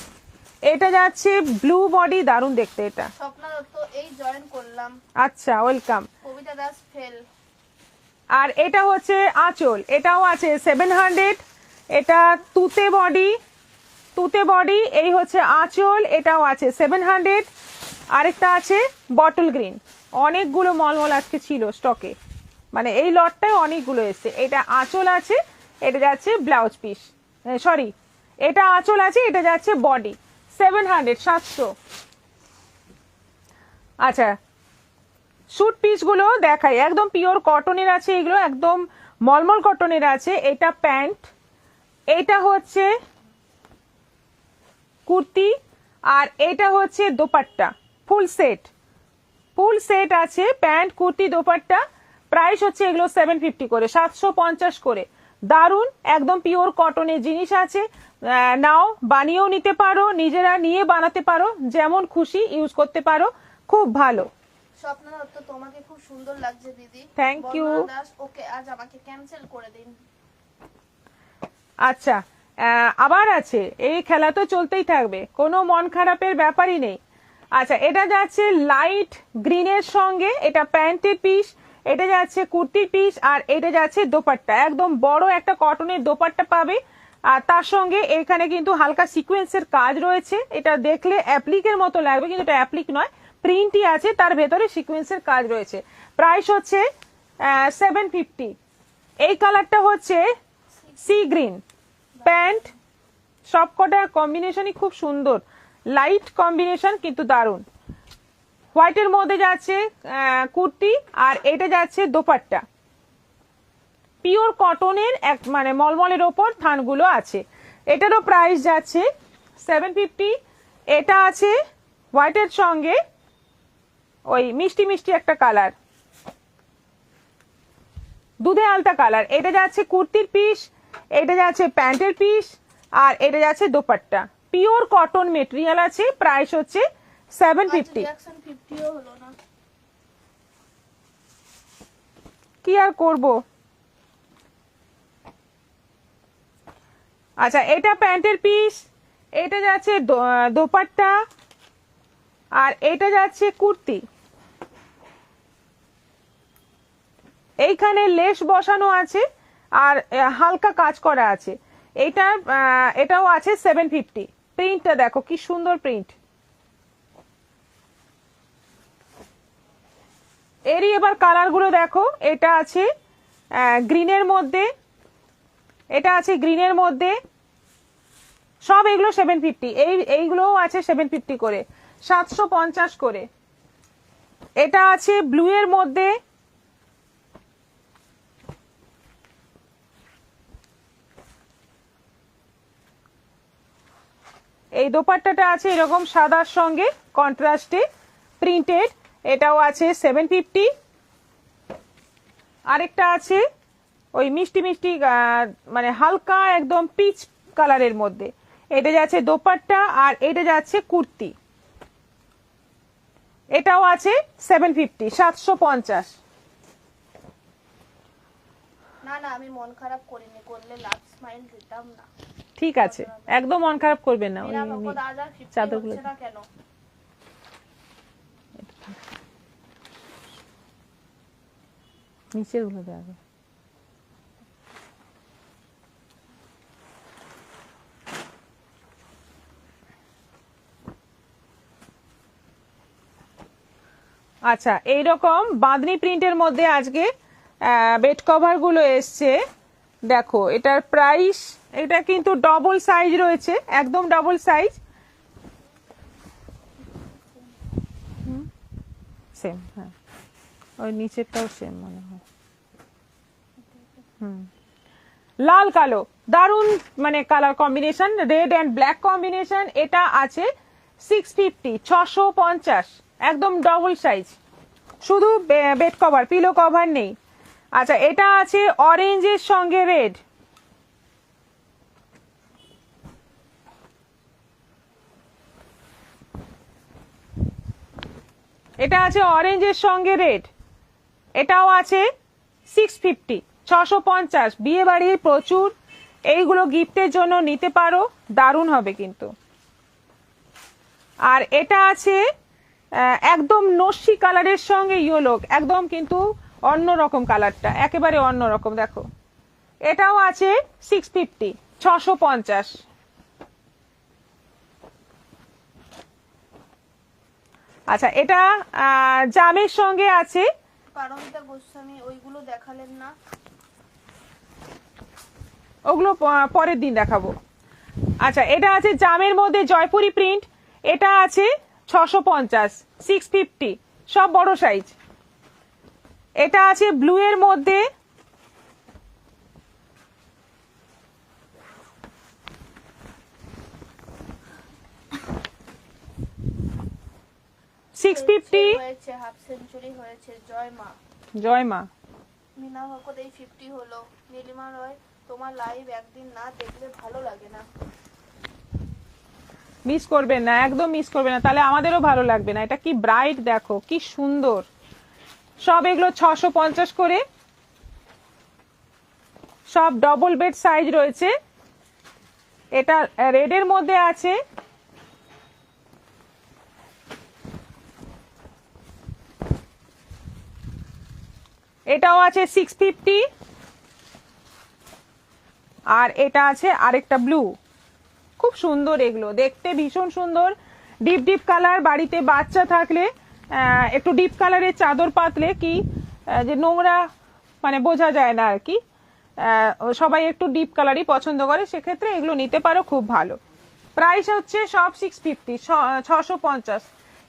এটা যাচ্ছে ব্লু বডি, দারুণ দেখতে এটা। স্বপ্না দত্ত, এই জয়েন করলাম। আচ্ছা, ওয়েলকাম। কবিতা দাস, ফেল। আর এটা হচ্ছে আঁচল, এটাও আছে 700। এটা তুতে বডি, এই হচ্ছে আঁচল, এটাও আছে 700। আরেকটা আছে বটল গ্রিন, অনেকগুলো মলমল আজকে ছিল স্টকে, মানে এই লটটায় অনেকগুলো এসছে। এটা আঁচল আছে, এটা যাচ্ছে ব্লাউজ পিস, সরি, এটা আঁচল আছে, এটা যাচ্ছে বডি, 700, 700। আচ্ছা, স্যুট পিস গুলো দেখাই, একদম পিওর কটনের আছে, এগুলো একদম মলমল কটনের আছে। এটা প্যান্ট, এটা হচ্ছে কুর্তি, আর এটা হচ্ছে দোপাট্টা, ফুল সেট আছে, প্যান্ট কুর্তি দোপাট্টা। প্রাইস হচ্ছে এগুলো 750 করে, 750 করে। দারুন, একদম পিওর কটনের জিনিস আছে, নাও বানিয়েও নিতে পারো, নিজেরা নিয়ে বানাতে পারো, যেমন খুশি ইউজ করতে পারো, খুব ভালো। স্বপ্না দত্ত, তোমাকে খুব সুন্দর লাগছে দিদি। Thank you. বন্দনা দাস, ওকে আজ আমাকে ক্যান্সেল করে দিন। আচ্ছা, আবার আছে, এই খেলা তো চলতেই থাকবে, কোনো মন খারাপের ব্যাপারই নেই। আচ্ছা, এটা যাচ্ছে লাইট গ্রিনের সঙ্গে, এটা প্যান্টের পিস, এটা যাচ্ছে কুর্তির পিস, আর এটা যাচ্ছে দোপাট্টা, একদম বড় একটা কটনের দোপাট্টা পাবে। আর তার সঙ্গে এখানে কিন্তু হালকা সিকোয়েন্সের কাজ রয়েছে, এটা দেখলে অ্যাপ্লিকের মতো লাগবে, কিন্তু এটা অ্যাপ্লিক নয়, প্রিন্টই আছে, তার ভেতরে সিকোয়েন্সের কাজ রয়েছে। প্রাইস হচ্ছে 750। এই কালারটা হচ্ছে সি গ্রিন, প্যান্ট, সবকটা কম্বিনেশনই খুব সুন্দর, লাইট কম্বিনেশন কিন্তু দারুন। হোয়াইটের মধ্যে যাচ্ছে কুর্তি, আর এটা যাচ্ছে দোপাট্টা, পিওর কটনের, এক মানে মলমলের ওপর থানগুলো আছে। এটারও প্রাইস যাচ্ছে 750। এটা আছে হোয়াইটের সঙ্গে ওই মিষ্টি মিষ্টি একটা কালার, দুধে আলতা কালার, এটা যাচ্ছে কুর্তির পিস, এটা যাচ্ছে প্যান্টের পিস, আর এটা যাচ্ছে দোপাট্টা, পিওর কটন মেটেরিয়াল আছে। প্রাইস হচ্ছে 750। রিঅ্যাকশন 50ও হলো না, কি আর করব। আচ্ছা, এটা প্যান্টের পিস, এটা যাচ্ছে দোপাট্টা, আর এটা যাচ্ছে কুর্তি। এইখানে লেস বসানো আছে, আর হালকা কাজ করা আছে। এটাও আছে 750। প্রিন্টটা দেখো কি সুন্দর প্রিন্ট। এরই এবার কালার গুলো দেখো, এটা আছে গ্রিনের মধ্যে, এটা আছে গ্রিনের মধ্যে, সব এগুলো 750। এইগুলোও আছে 750 করে, 750 করে। এটা আছে ব্লু এর মধ্যে, এই দোপাট্টাটা আছে এরকম সাদার সঙ্গে কন্ট্রাস্টে প্রিন্টেড, এটাও আছে 750। আরেকটা আছে ওই মিষ্টি মিষ্টি মানে হালকা একদম পিচ কালারের মধ্যে, এটা যাচ্ছে দোপাট্টা, আর এটা যাচ্ছে কুর্তি, এটাও আছে 750, 750। না না, আমি মন খারাপ করিনি, করলে লাভ স্মাইল দিতাম না। ঠিক আছে, একদম মন খারাপ করবেন না। মীরা ভগত আজ আর 50 চাদরগুলো হচ্ছে না কেন? নিচের গুলো দেওয়া যাবে। আচ্ছা, এইরকম বাঁধনি প্রিন্টের মধ্যে আজকে বেড কভার গুলো এসছে। দেখো এটার প্রাইস, এটা কিন্তু ডবল সাইজ রয়েছে, একদম ডবল সাইজ, সেম। হ্যাঁ, ওই নিচেরটাও সেম মনে হয়। লাল কালো দারুন, মানে colour combination, red and black combination. এটা আছে 650, 650, একদম ডবল সাইজ, শুধু বেড কভার, পিলো কভার নেই। আচ্ছা, এটা আছে অরেঞ্জের সঙ্গে রেড, এটা আছে অরেঞ্জের সঙ্গে রেড, এটাও আছে 650, 650। বিয়ে বাড়ির প্রচুর এইগুলো গিফটের জন্য নিতে পারো, দারুণ হবে কিন্তু। আর এটা আছে একদম নস্যি কালারের সঙ্গে ইয়েলো, একদম কিন্তু অন্যরকম কালারটা, একেবারে অন্যরকম। দেখো এটাও আছে 650, 650। আচ্ছা, এটা জামের সঙ্গে আছে। পারমিতা গোস্বামী, ওইগুলো দেখালেন না? ওগুলো পরের দিন দেখাবো। আচ্ছা, এটা আছে জামের মধ্যে জয়পুরি প্রিন্ট, এটা আছে 650, 650, সব বড় সাইজ। এটা আছে ব্লু এর মধ্যে, হয়েছে, হাফ সেঞ্চুরি হয়েছে। জয় মা, জয় মা। মিনা ভগত এই 50 হলো। নীলিমা রয়, তোমার লাইভ একদিন না দেখলে ভালো লাগে না। মিস করবেন না, একদম মিস করবেন না, তাহলে আমাদেরও ভালো লাগবে না। এটা কি ব্রাইট, দেখো কি সুন্দর। সব এগুলো 650 করে, সব ডবল বেড সাইজ রয়েছে। এটা রেডের মধ্যে আছে, এটাও আছে 650, আর এটা আছে আরেকটা ব্লু, খুব সুন্দর। এগুলো দেখতে ভীষণ সুন্দর, ডিপ ডিপ কালার। বাড়িতে বাচ্চা থাকলে একটু ডিপ কালারের চাদর পাতলে কি যে নোংরা মানে বোঝা যায় না আর কি, সবাই একটু ডিপ কালারই পছন্দ করে, সেক্ষেত্রে এগুলো নিতে পারো, খুব ভালো। প্রাইস হচ্ছে সব 650, 650।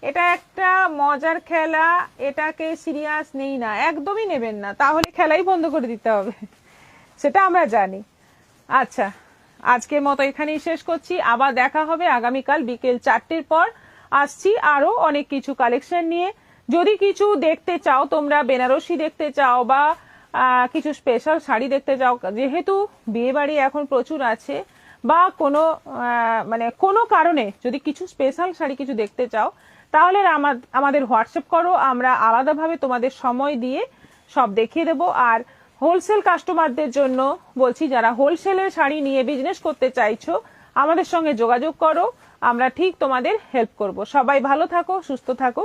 এটা একটা মজার খেলা, এটাকে সিরিয়াস নেই না, একদমই নেবেন না, তাহলে খেলাই বন্ধ করে দিতে হবে, সেটা আমরা জানি। আচ্ছা, আজকের মতো এখানেই শেষ করছি, আবার দেখা হবে আগামীকাল বিকেল 4টের পর। আসছি আরো অনেক কিছু কালেকশন নিয়ে। যদি কিছু দেখতে চাও তোমরা, বেনারসি দেখতে চাও বা কিছু স্পেশাল শাড়ি দেখতে চাও, যেহেতু বিয়ে বাড়ি এখন প্রচুর আছে, বা কোনো মানে কোনো কারণে যদি কিছু স্পেশাল শাড়ি কিছু দেখতে চাও, তাহলে আমাদের হোয়াটসঅ্যাপ করো, আমরা আলাদাভাবে তোমাদের সময় দিয়ে সব দেখিয়ে দেবো। আর হোলসেল কাস্টমারদের জন্য বলছি, যারা হোলসেলের শাড়ি নিয়ে বিজনেস করতে চাইছো, আমাদের সঙ্গে যোগাযোগ করো, আমরা ঠিক তোমাদের হেল্প করব। সবাই ভালো থাকো, সুস্থ থাকো।